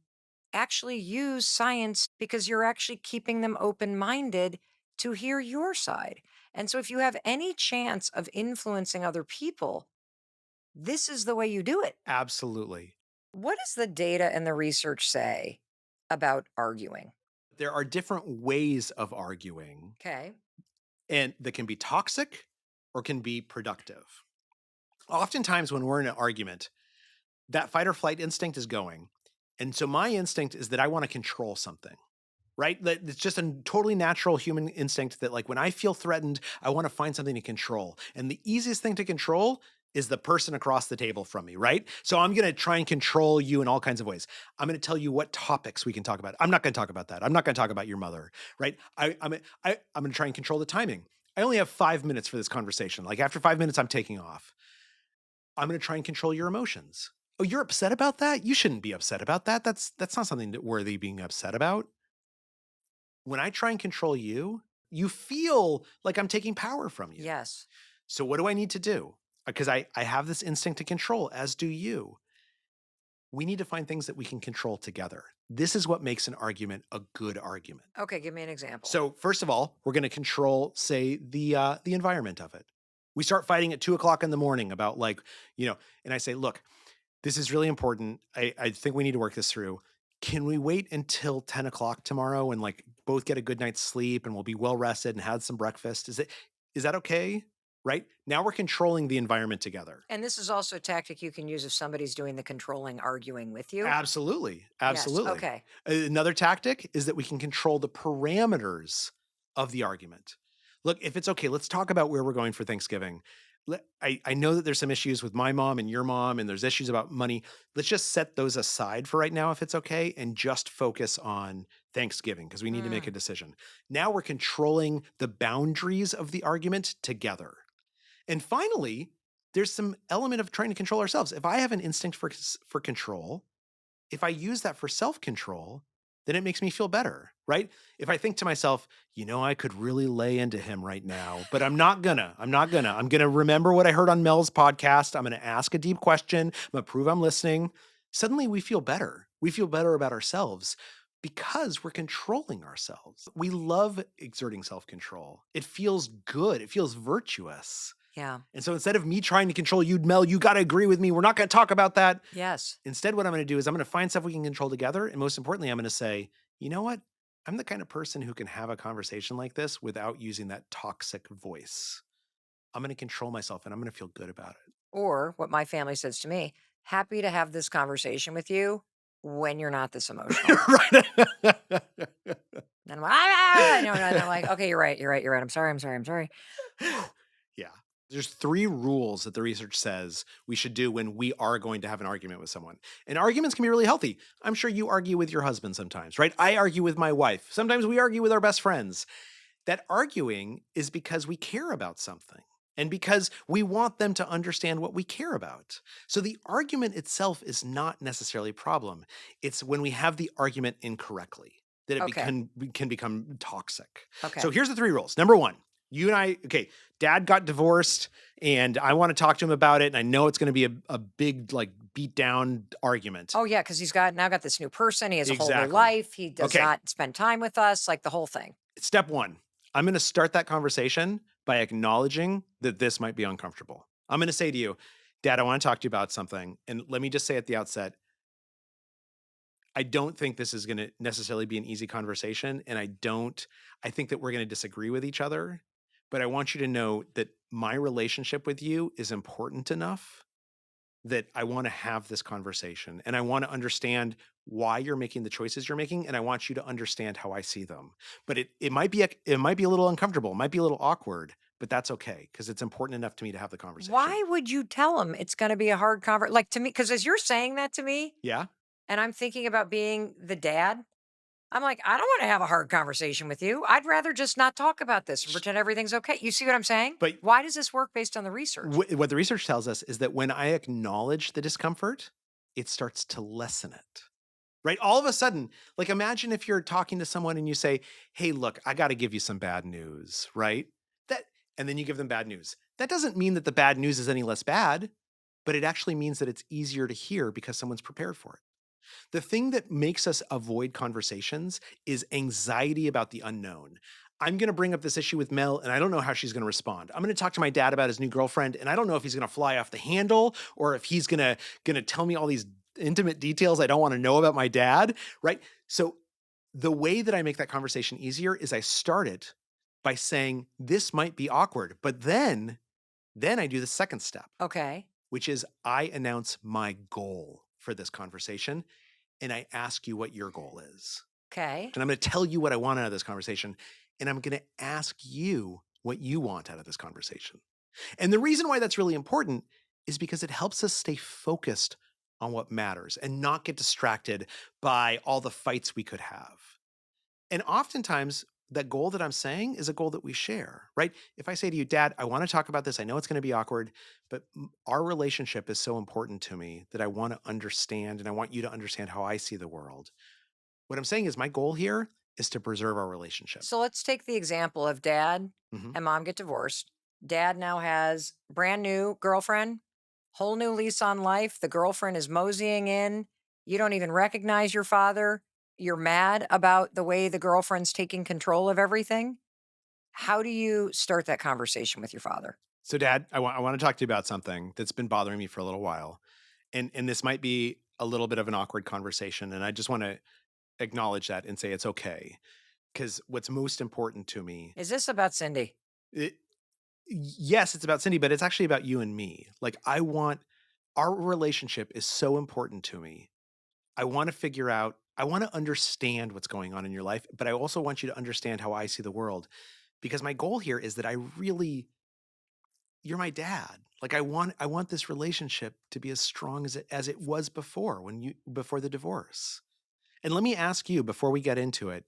actually use science because you're actually keeping them open minded to hear your side. And so if you have any chance of influencing other people, this is the way you do it. Absolutely. What does the data and the research say about arguing? There are different ways of arguing, Okay. and that can be toxic or can be productive. Oftentimes, when we're in an argument, that fight or flight instinct is going. And so, my instinct is that I want to control something. Right? That it's just a totally natural human instinct that like when I feel threatened, I want to find something to control. And the easiest thing to control is the person across the table from me, right? So I'm going to try and control you in all kinds of ways. I'm going to tell you what topics we can talk about. I'm not going to talk about that. I'm not going to talk about your mother, right? I'm going to try and control the timing. I only have 5 minutes for this conversation. Like after 5 minutes, I'm taking off. I'm going to try and control your emotions. Oh, you're upset about that? You shouldn't be upset about that. That's not something that worthy being upset about. When I try and control you, you feel like I'm taking power from you. Yes. So what do I need to do? Because I have this instinct to control, as do you. We need to find things that we can control together. This is what makes an argument a good argument. Okay. Give me an example. So first of all, we're going to control, say, the environment of it. We start fighting at 2 o'clock in the morning about and I say, look, this is really important. I think we need to work this through. Can we wait until 10 o'clock tomorrow and like both get a good night's sleep and we'll be well rested and had some breakfast? Is that okay? right? Now we're controlling the environment together. And this is also a tactic you can use if somebody's doing the controlling arguing with you. Absolutely. Yes. Absolutely. Okay. Another tactic is that we can control the parameters of the argument. Look, if it's okay, let's talk about where we're going for Thanksgiving. I know that there's some issues with my mom and your mom, and there's issues about money. Let's just set those aside for right now, if it's okay, and just focus on Thanksgiving because we need to make a Mm. decision. Now we're controlling the boundaries of the argument together. And finally, there's some element of trying to control ourselves. If I have an instinct for control, if I use that for self-control, then it makes me feel better, right? If I think to myself, I could really lay into him right now, but I'm not gonna. I'm not gonna. I'm gonna remember what I heard on Mel's podcast. I'm gonna ask a deep question. I'm gonna prove I'm listening. Suddenly we feel better. We feel better about ourselves because we're controlling ourselves. We love exerting self-control. It feels good. It feels virtuous. Yeah. And so instead of me trying to control you, Mel, you got to agree with me. We're not going to talk about that. Yes. Instead, what I'm going to do is I'm going to find stuff we can control together. And most importantly, I'm going to say, you know what? I'm the kind of person who can have a conversation like this without using that toxic voice. I'm going to control myself and I'm going to feel good about it. Or what my family says to me, happy to have this conversation with you when you're not this emotional. Right. And I'm like, ah, no, no. And I'm like, okay, you're right. You're right. You're right. I'm sorry. I'm sorry. I'm sorry. Yeah. There's 3 rules that the research says we should do when we are going to have an argument with someone. And arguments can be really healthy. I'm sure you argue with your husband sometimes, right? I argue with my wife. Sometimes we argue with our best friends. That arguing is because we care about something and because we want them to understand what we care about. So the argument itself is not necessarily a problem. It's when we have the argument incorrectly that it Okay. can become toxic. Okay. So here's the 3 rules. Number 1, you and I, okay, dad got divorced and I want to talk to him about it. And I know it's going to be a big, like, beat down argument. Oh, yeah. Because he's now got this new person. He has a whole new Exactly. life. He does Okay. not spend time with us, like the whole thing. Step 1, I'm going to start that conversation by acknowledging that this might be uncomfortable. I'm going to say to you, Dad, I want to talk to you about something. And let me just say at the outset, I don't think this is going to necessarily be an easy conversation. And I think that we're going to disagree with each other. But I want you to know that my relationship with you is important enough that I want to have this conversation and I want to understand why you're making the choices you're making. And I want you to understand how I see them. But it might be a little uncomfortable. It might be a little awkward, but that's okay. Cause it's important enough to me to have the conversation. Why would you tell him it's going to be a hard conversation? Like to me, because as you're saying that to me, Yeah. and I'm thinking about being the dad, I'm like, I don't want to have a hard conversation with you. I'd rather just not talk about this and pretend everything's okay. You see what I'm saying? But Why does this work based on the research? what the research tells us is that when I acknowledge the discomfort, it starts to lessen it. Right? All of a sudden, like imagine if you're talking to someone and you say, "Hey, look, I got to give you some bad news," right? That and then you give them bad news. That doesn't mean that the bad news is any less bad, but it actually means that it's easier to hear because someone's prepared for it. The thing that makes us avoid conversations is anxiety about the unknown. I'm going to bring up this issue with Mel and I don't know how she's going to respond. I'm going to talk to my dad about his new girlfriend and I don't know if he's going to fly off the handle or if he's going to tell me all these intimate details I don't want to know about my dad, right? So the way that I make that conversation easier is I start it by saying this might be awkward, but then I do the second step, Okay. which is I announce my goal for this conversation and I ask you what your goal is. Okay. And I'm going to tell you what I want out of this conversation. And I'm going to ask you what you want out of this conversation. And the reason why that's really important is because it helps us stay focused on what matters and not get distracted by all the fights we could have. And oftentimes, that goal that I'm saying is a goal that we share, right? If I say to you, Dad, I want to talk about this. I know it's going to be awkward, but our relationship is so important to me that I want to understand and I want you to understand how I see the world. What I'm saying is my goal here is to preserve our relationship. So let's take the example of dad Mhm. and mom get divorced. Dad now has brand new girlfriend, whole new lease on life. The girlfriend is moseying in. You don't even recognize your father. You're mad about the way the girlfriend's taking control of everything. How do you start that conversation with your father? So, Dad, I want to talk to you about something that's been bothering me for a little while. And this might be a little bit of an awkward conversation. And I just want to acknowledge that and say it's okay. Because what's most important to me, Is this about Cindy? Yes, it's about Cindy, but it's actually about you and me. Like, I want our relationship is so important to me. I want to understand what's going on in your life, but I also want you to understand how I see the world because my goal here is that I really you're my dad. Like I want this relationship to be as strong as it was before before the divorce. And let me ask you before we get into it,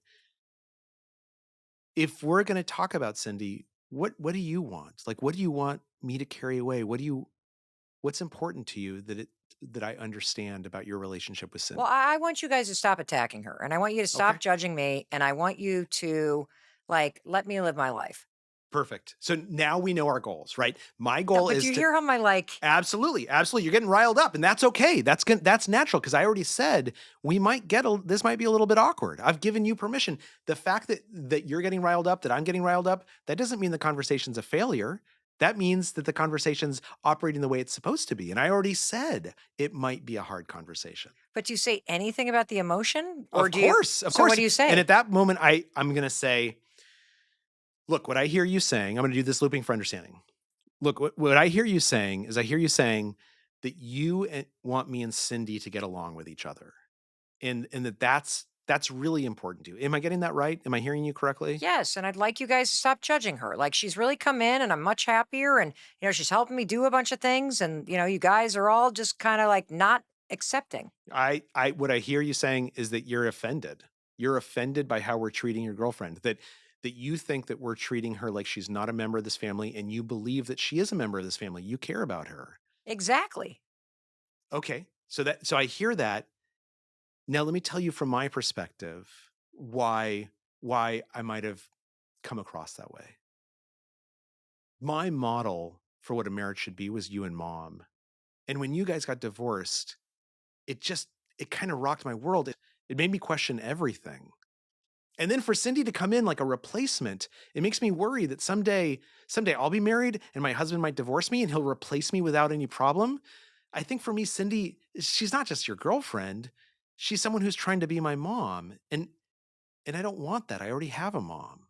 if we're going to talk about Cindy, what do you want? Like what do you want me to carry away? What's important to you that I understand about your relationship with Well, Cindy? I want you guys to stop attacking her, and I want you to Okay. stop judging me, and I want you to, like, let me live my life. Perfect. So now we know our goals, right? My No, goal but do is you to hear how my, like, absolutely, absolutely. You're getting riled up, and that's okay. That's natural because I already said this might be a little bit awkward. I've given you permission. The fact that you're getting riled up, that I'm getting riled up, that doesn't mean the conversation's a failure. That means that the conversation's operating the way it's supposed to be. And I already said it might be a hard conversation. but do you say anything about the emotion? Or Of do you course, of so what course. do you And say? at that moment, I'm gonna say, look, what I hear you saying, I'm gonna do this looping for understanding. Look, what I hear you saying is I hear you saying that you want me and Cindy to get along with each other, and that's really important to you. Am I getting that right? Am I hearing you correctly? Yes, and I'd like you guys to stop judging her. Like, she's really come in and I'm much happier, and she's helping me do a bunch of things, and you guys are all just kind of like not accepting. I what I hear you saying is that you're offended. You're offended by how we're treating your girlfriend. That you think that we're treating her like she's not a member of this family, and you believe that she is a member of this family. You care about her. Exactly. Okay, so I hear that. Now let me tell you from my perspective why I might have come across that way. My model for what a marriage should be was you and mom. And when you guys got divorced, it just it kind of rocked my world. It made me question everything. And then for Cindy to come in like a replacement, it makes me worry that someday I'll be married and my husband might divorce me and he'll replace me without any problem. I think for me, Cindy, she's not just your girlfriend. She's someone who's trying to be my mom. And I don't want that. I already have a mom.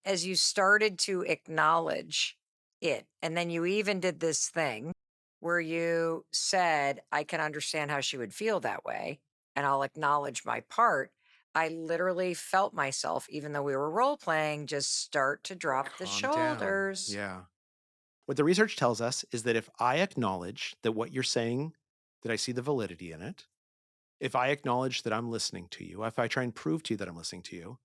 As you started to acknowledge it, and then you even did this thing where you said, I can understand how she would feel that way, and I'll acknowledge my part. I literally felt myself, even though we were role playing, just start to drop the Calm down. shoulders. Yeah. What the research tells us is that if I acknowledge that what you're saying, that I see the validity in it, if I acknowledge that I'm listening to you, if I try and prove to you that I'm listening to you,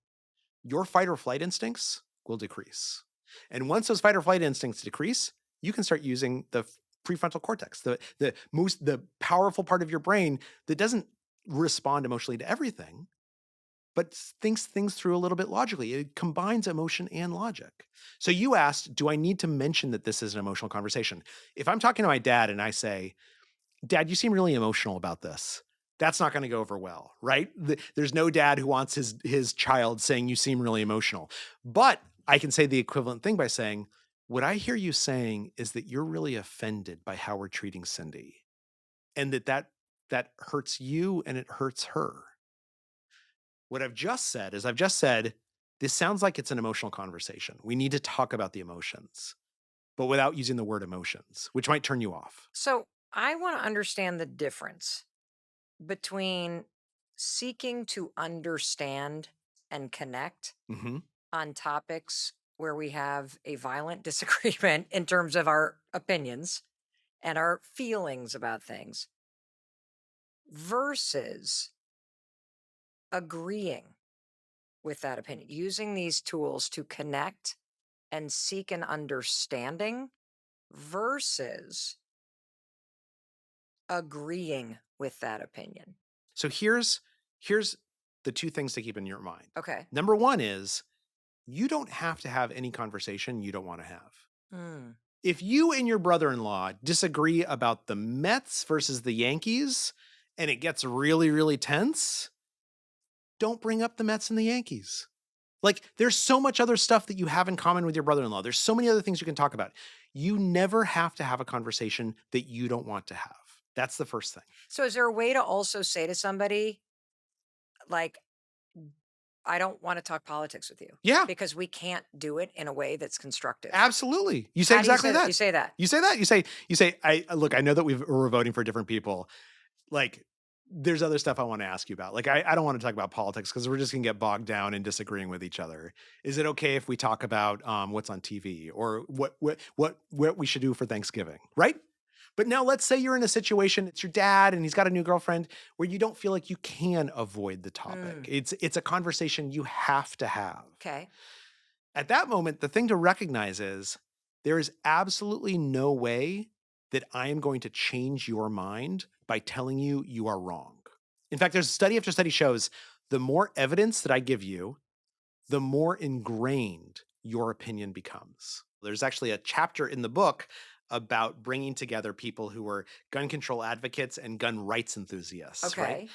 your fight or flight instincts will decrease. And once those fight or flight instincts decrease, you can start using the prefrontal cortex, the powerful part of your brain that doesn't respond emotionally to everything, but thinks things through a little bit logically. It combines emotion and logic. So you asked, do I need to mention that this is an emotional conversation? If I'm talking to my dad and I say, Dad, you seem really emotional about this. That's not going to go over well, right? There's no dad who wants his child saying you seem really emotional. But I can say the equivalent thing by saying, what I hear you saying is that you're really offended by how we're treating Cindy, and that hurts you and it hurts her. What I've just said, this sounds like it's an emotional conversation. We need to talk about the emotions, but without using the word emotions, which might turn you off. So I want to understand the difference between seeking to understand and connect Mhm. on topics where we have a violent disagreement in terms of our opinions and our feelings about things versus agreeing with that opinion, using these tools to connect and seek an understanding versus agreeing with that opinion. So here's the two things to keep in your mind. Okay. Number one is you don't have to have any conversation you don't want to have. Hmm. If you and your brother-in-law disagree about the Mets versus the Yankees and it gets really, really tense, don't bring up the Mets and the Yankees. Like, there's so much other stuff that you have in common with your brother-in-law. There's so many other things you can talk about. You never have to have a conversation that you don't want to have. That's the first thing. So, is there a way to also say to somebody, like, I don't want to talk politics with you Yeah, because we can't do it in a way that's constructive. absolutely. You say How do you exactly say that? You that. say that. You say that. You say, I look, I know that we're voting for different people. Like, there's other stuff I want to ask you about. Like, I don't want to talk about politics because we're just gonna get bogged down in disagreeing with each other. Is it okay if we talk about what's on TV or what we should do for Thanksgiving? Right. But now let's say you're in a situation, it's your dad and he's got a new girlfriend where you don't feel like you can avoid the topic. Mm, It's a conversation you have to have. okay. At that moment, the thing to recognize is there is absolutely no way that I am going to change your mind by telling you you are wrong. In fact, there's study after study shows the more evidence that I give you, the more ingrained your opinion becomes. There's actually a chapter in the book about bringing together people who are gun control advocates and gun rights enthusiasts, right? Okay.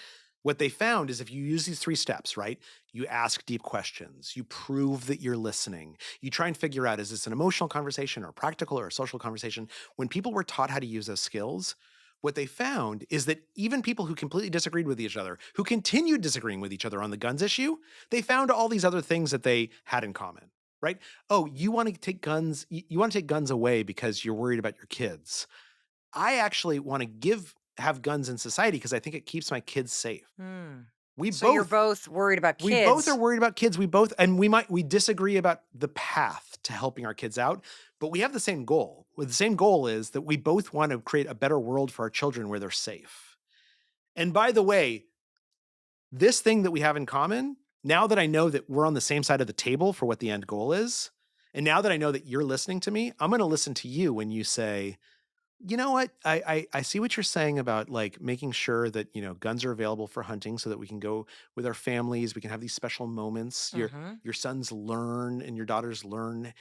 What they found is if you use these three steps, right? You ask deep questions, you prove that you're listening, you try and figure out is this an emotional conversation or a practical or a social conversation? When people were taught how to use those skills, what they found is that even people who completely disagreed with each other, who continued disagreeing with each other on the guns issue, they found all these other things that they had in common, right? Oh, you want to take guns, you want to take guns away because you're worried about your kids. I actually want to have guns in society because I think it keeps my kids safe. Hmm. We So you're both both worried about we both are kids. worried about kids. We both and we disagree about the path to helping our kids out, but we have the same goal. Well, the same goal is that we both want to create a better world for our children where they're safe. And by the way, this thing that we have in common, now that I know that we're on the same side of the table for what the end goal is, and now that I know that you're listening to me, I'm going to listen to you when you say, you know what? I see what you're saying about like making sure that, guns are available for hunting so that we can go with our families. We can have these special moments. Hmm. Your sons learn and your daughters learn,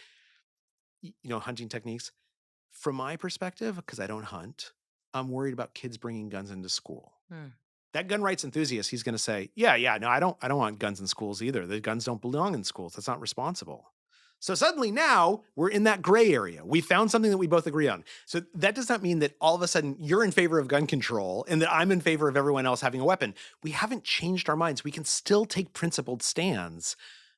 hunting techniques. From my perspective, because I don't hunt, I'm worried about kids bringing guns into school. Hmm. That gun rights enthusiast, he's going to say, yeah, yeah, no, I don't want guns in schools either. The guns don't belong in schools. That's not responsible. So suddenly now we're in that gray area. We found something that we both agree on. So that does not mean that all of a sudden you're in favor of gun control and that I'm in favor of everyone else having a weapon. We haven't changed our minds. We can still take principled stands,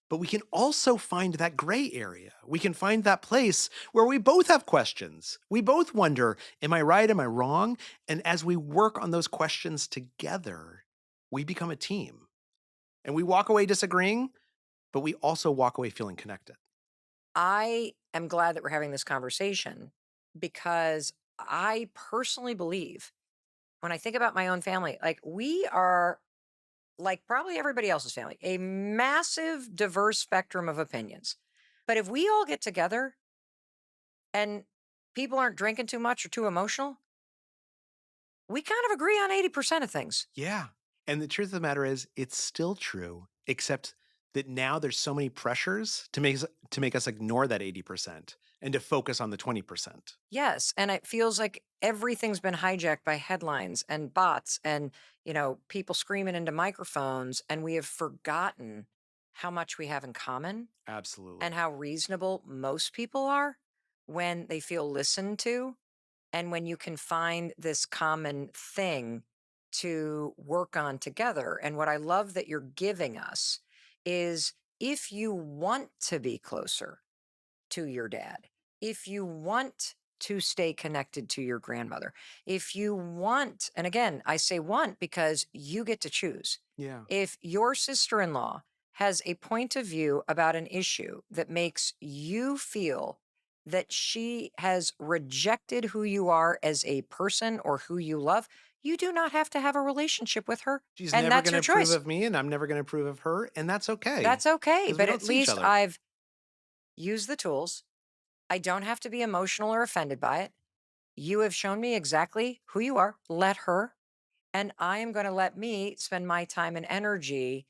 but we can also find that gray area. We can find that place where we both have questions. We both wonder, am I right? Am I wrong? And as we work on those questions together, we become a team. And we walk away disagreeing, but we also walk away feeling connected. I am glad that we're having this conversation because I personally believe when I think about my own family, like we are like probably everybody else's family, a massive diverse spectrum of opinions. But if we all get together and people aren't drinking too much or too emotional, we kind of agree on 80% of things. Yeah. And the truth of the matter is, it's still true, except that now there's so many pressures to make us ignore that 80% and to focus on the 20%. Yes, and it feels like everything's been hijacked by headlines and bots and, people screaming into microphones and we have forgotten how much we have in common and Absolutely. how reasonable most people are when they feel listened to and when you can find this common thing to work on together. And what I love that you're giving us is if you want to be closer to your dad, if you want to stay connected to your grandmother, if you want, and again, I say want because you get to choose. Yeah. If your sister in law has a point of view about an issue that makes you feel that she has rejected who you are as a person or who you love, you do not have to have a relationship with her. She's And never that's going your to approve choice. of me, and I'm never going to approve of her. And that's okay That's okay. because we But don't at see each least other. I've used the tools. I don't have to be emotional or offended by it. You have shown me exactly who you are. Let her. And I am going to let me spend my time and energy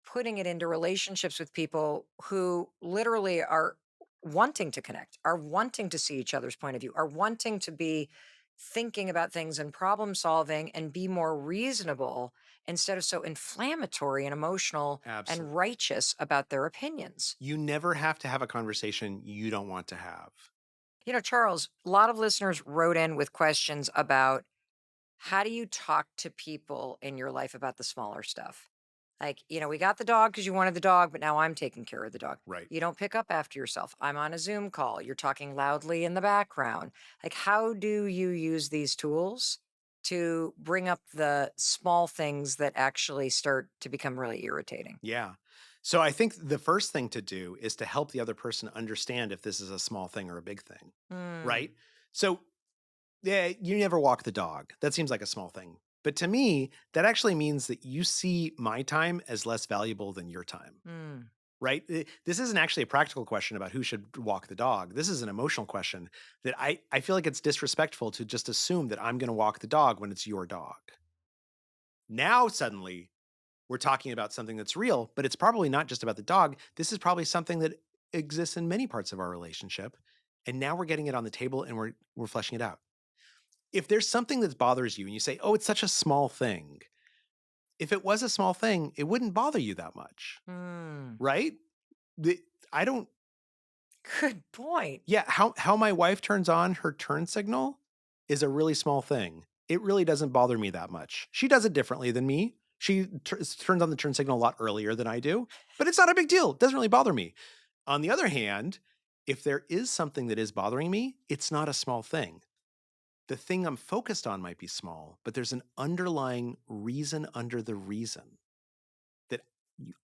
putting it into relationships with people who literally are wanting to connect, are wanting to see each other's point of view, are wanting to be thinking about things and problem solving and be more reasonable instead of so inflammatory and emotional and Absolutely. righteous about their opinions. You never have to have a conversation you don't want to have. Charles, a lot of listeners wrote in with questions about how do you talk to people in your life about the smaller stuff? Like, we got the dog because you wanted the dog, but now I'm taking care of the dog. Right. You don't pick up after yourself. I'm on a Zoom call. You're talking loudly in the background. Like, how do you use these tools to bring up the small things that actually start to become really irritating? Yeah. So I think the first thing to do is to help the other person understand if this is a small thing or a big thing, right? Hmm. So, yeah, you never walk the dog. That seems like a small thing. But to me, that actually means that you see my time as less valuable than your time, Hmm. right? This isn't actually a practical question about who should walk the dog. This is an emotional question that I feel like it's disrespectful to just assume that I'm going to walk the dog when it's your dog. Now, suddenly, we're talking about something that's real, but it's probably not just about the dog. This is probably something that exists in many parts of our relationship. And now we're getting it on the table and we're fleshing it out. If there's something that bothers you and you say, "Oh, it's such a small thing." If it was a small thing, it wouldn't bother you that much, Hmm. right? The, I don't Good point. Yeah, how my wife turns on her turn signal is a really small thing. It really doesn't bother me that much. She does it differently than me. She turns on the turn signal a lot earlier than I do, but it's not a big deal. It doesn't really bother me. On the other hand, if there is something that is bothering me, it's not a small thing. The thing I'm focused on might be small, but there's an underlying reason under the reason that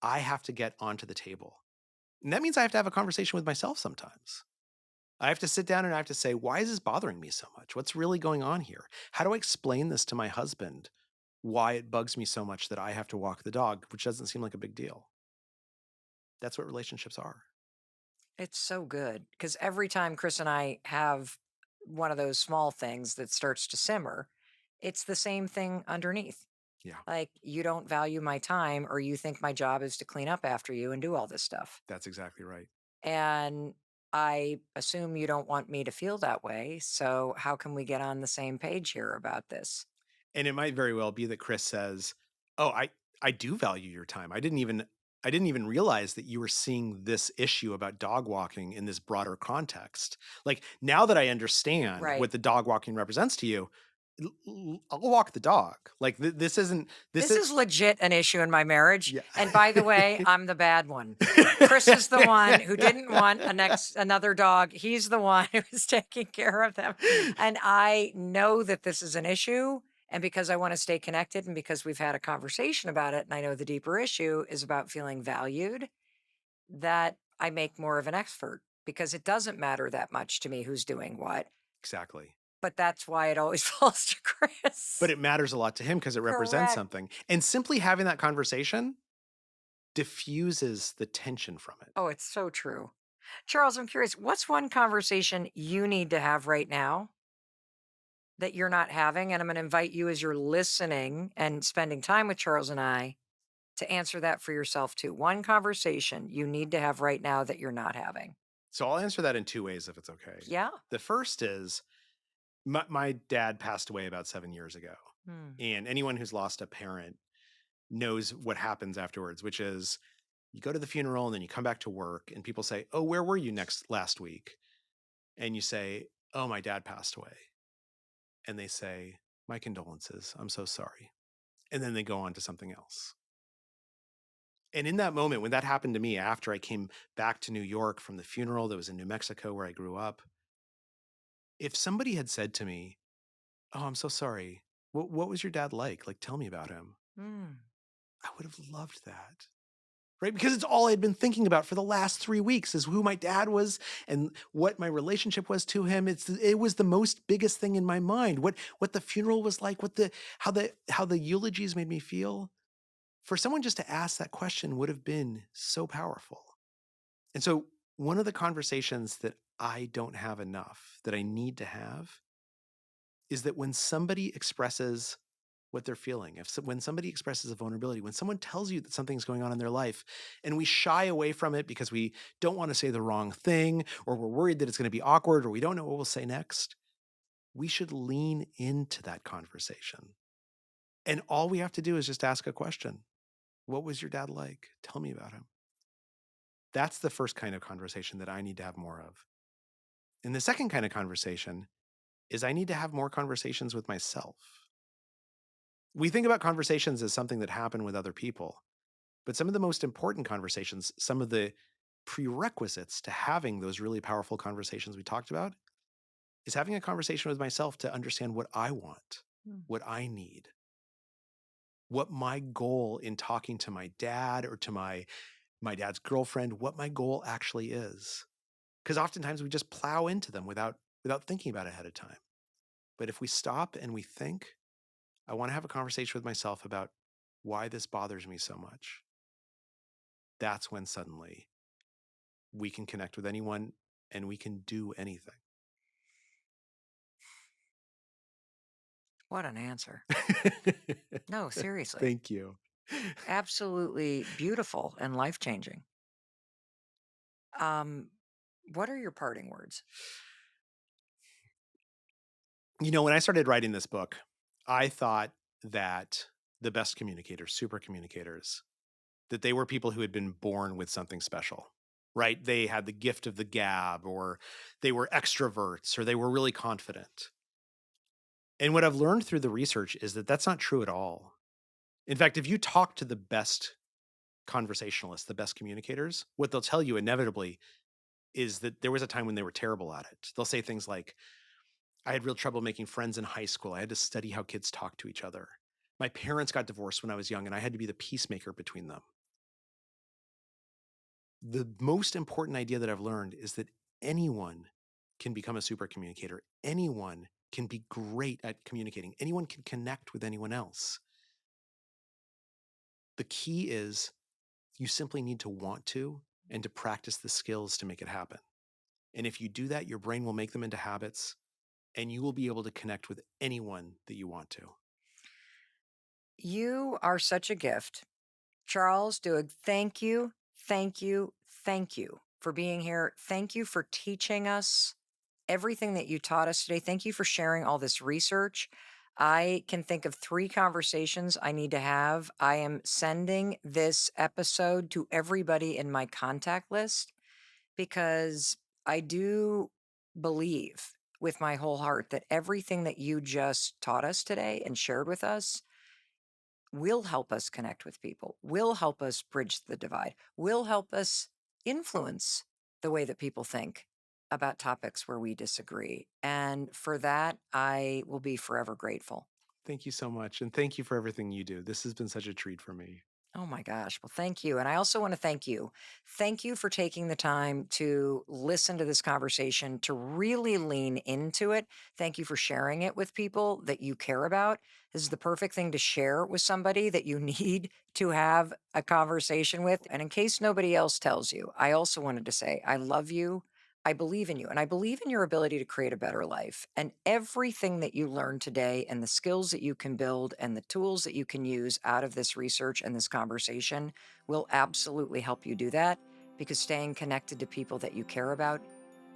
I have to get onto the table. And that means I have to have a conversation with myself sometimes. I have to sit down and I have to say, why is this bothering me so much? What's really going on here? How do I explain this to my husband? Why it bugs me so much that I have to walk the dog, which doesn't seem like a big deal. That's what relationships are. It's so good because every time Chris and I have one of those small things that starts to simmer, it's the same thing underneath. Yeah, Like, you don't value my time, or you think my job is to clean up after you and do all this stuff. that's exactly right. And I assume you don't want me to feel that way. So, how can we get on the same page here about this? And it might very well be that Chris says, "Oh, I do value your time. I didn't even realize that you were seeing this issue about dog walking in this broader context. Like now that I understand Right. what the dog walking represents to you, I'll walk the dog. Like this isn't this This is is legit an issue in my marriage. yeah." And by the way, I'm the bad one. Chris is the one who didn't want another dog. He's the one who is taking care of them. And I know that this is an issue. And because I want to stay connected and because we've had a conversation about it, and I know the deeper issue is about feeling valued, that I make more of an effort because it doesn't matter that much to me who's doing what. Exactly. But that's why it always falls to But Chris. it matters a lot to him because it represents Correct. something. And simply having that conversation diffuses the tension from it. Oh, it's so true. Charles, I'm curious, what's one conversation you need to have right now that you're not having? And I'm going to invite you, as you're listening and spending time with Charles and I, to answer that for yourself too. One conversation you need to have right now that you're not having. So I'll answer that in two ways if it's okay. Yeah. The first is my dad passed away about 7 years ago. Hmm. And anyone who's lost a parent knows what happens afterwards, which is you go to the funeral and then you come back to work and people say, "Oh, where were you next last week?" And you say, "Oh, my dad passed away." And they say, "My condolences. I'm so sorry." And then they go on to something else. And in that moment, when that happened to me after I came back to New York from the funeral that was in New Mexico where I grew up, if somebody had said to me, "Oh, I'm so sorry. What was your dad like? Like, tell me about him." Hmm. I would have loved that. Right? Because it's all I'd been thinking about for the last 3 weeks is who my dad was and what my relationship was to him. It was the most biggest thing in my mind. What the funeral was like, how the eulogies made me feel. For someone just to ask that question would have been so powerful. And so one of the conversations that I don't have enough that I need to have is that when somebody expresses what they're feeling, when somebody expresses a vulnerability, when someone tells you that something's going on in their life and we shy away from it because we don't want to say the wrong thing or we're worried that it's going to be awkward or we don't know what we'll say next, we should lean into that conversation. And all we have to do is just ask a question. What was your dad like? Tell me about him. That's the first kind of conversation that I need to have more of. And the second kind of conversation is I need to have more conversations with myself. We think about conversations as something that happen with other people. But some of the most important conversations, some of the prerequisites to having those really powerful conversations we talked about is having a conversation with myself to understand what I want, Mm. what I need, what my goal in talking to my dad or to my dad's girlfriend, what my goal actually is. Because oftentimes we just plow into them without thinking about it ahead of time. But if we stop and we think, I want to have a conversation with myself about why this bothers me so much. That's when suddenly we can connect with anyone and we can do anything. What an answer. No, seriously. Thank you. Absolutely beautiful and life-changing. Um, what are your parting words? When I started writing this book, I thought that the best communicators, super communicators, that they were people who had been born with something special, right? They had the gift of the gab, or they were extroverts, or they were really confident. And what I've learned through the research is that that's not true at all. In fact, if you talk to the best conversationalists, the best communicators, what they'll tell you inevitably is that there was a time when they were terrible at it. They'll say things like, I had real trouble making friends in high school. I had to study how kids talk to each other. My parents got divorced when I was young, and I had to be the peacemaker between them. The most important idea that I've learned is that anyone can become a super communicator. Anyone can be great at communicating. Anyone can connect with anyone else. The key is you simply need to want to and to practice the skills to make it happen. And if you do that, your brain will make them into habits and you will be able to connect with anyone that you want to. You are such a gift. Charles Duhigg, thank you, thank you, thank you for being here. Thank you for teaching us everything that you taught us today. Thank you for sharing all this research. I can think of 3 conversations I need to have. I am sending this episode to everybody in my contact list because I do believe with my whole heart that everything that you just taught us today and shared with us will help us connect with people, will help us bridge the divide, will help us influence the way that people think about topics where we disagree. And for that, I will be forever grateful. Thank you so much. And thank you for everything you do. This has been such a treat for me. Oh my gosh. Well, thank you. And I also want to thank you. Thank you for taking the time to listen to this conversation, to really lean into it. Thank you for sharing it with people that you care about. This is the perfect thing to share with somebody that you need to have a conversation with. And in case nobody else tells you, I also wanted to say, I love you. I believe in you, and I believe in your ability to create a better life. And everything that you learned today, and the skills that you can build, and the tools that you can use out of this research and this conversation will absolutely help you do that, because staying connected to people that you care about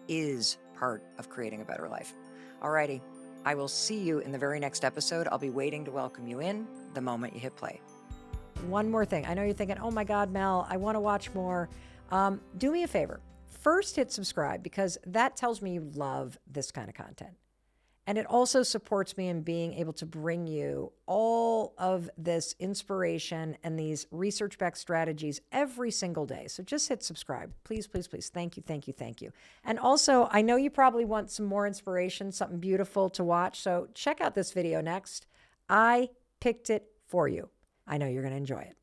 is part of creating a better life. Alrighty, I will see you in the very next episode. I'll be waiting to welcome you in the moment you hit play. One more thing. I know you're thinking, oh my God, Mel, I want to watch more. Do me a favor. First, hit subscribe, because that tells me you love this kind of content. And it also supports me in being able to bring you all of this inspiration and these research-backed strategies every single day. So just hit subscribe. Please, please, please. Thank you, thank you, thank you. And also, I know you probably want some more inspiration, something beautiful to watch. So check out this video next. I picked it for you. I know you're going to enjoy it.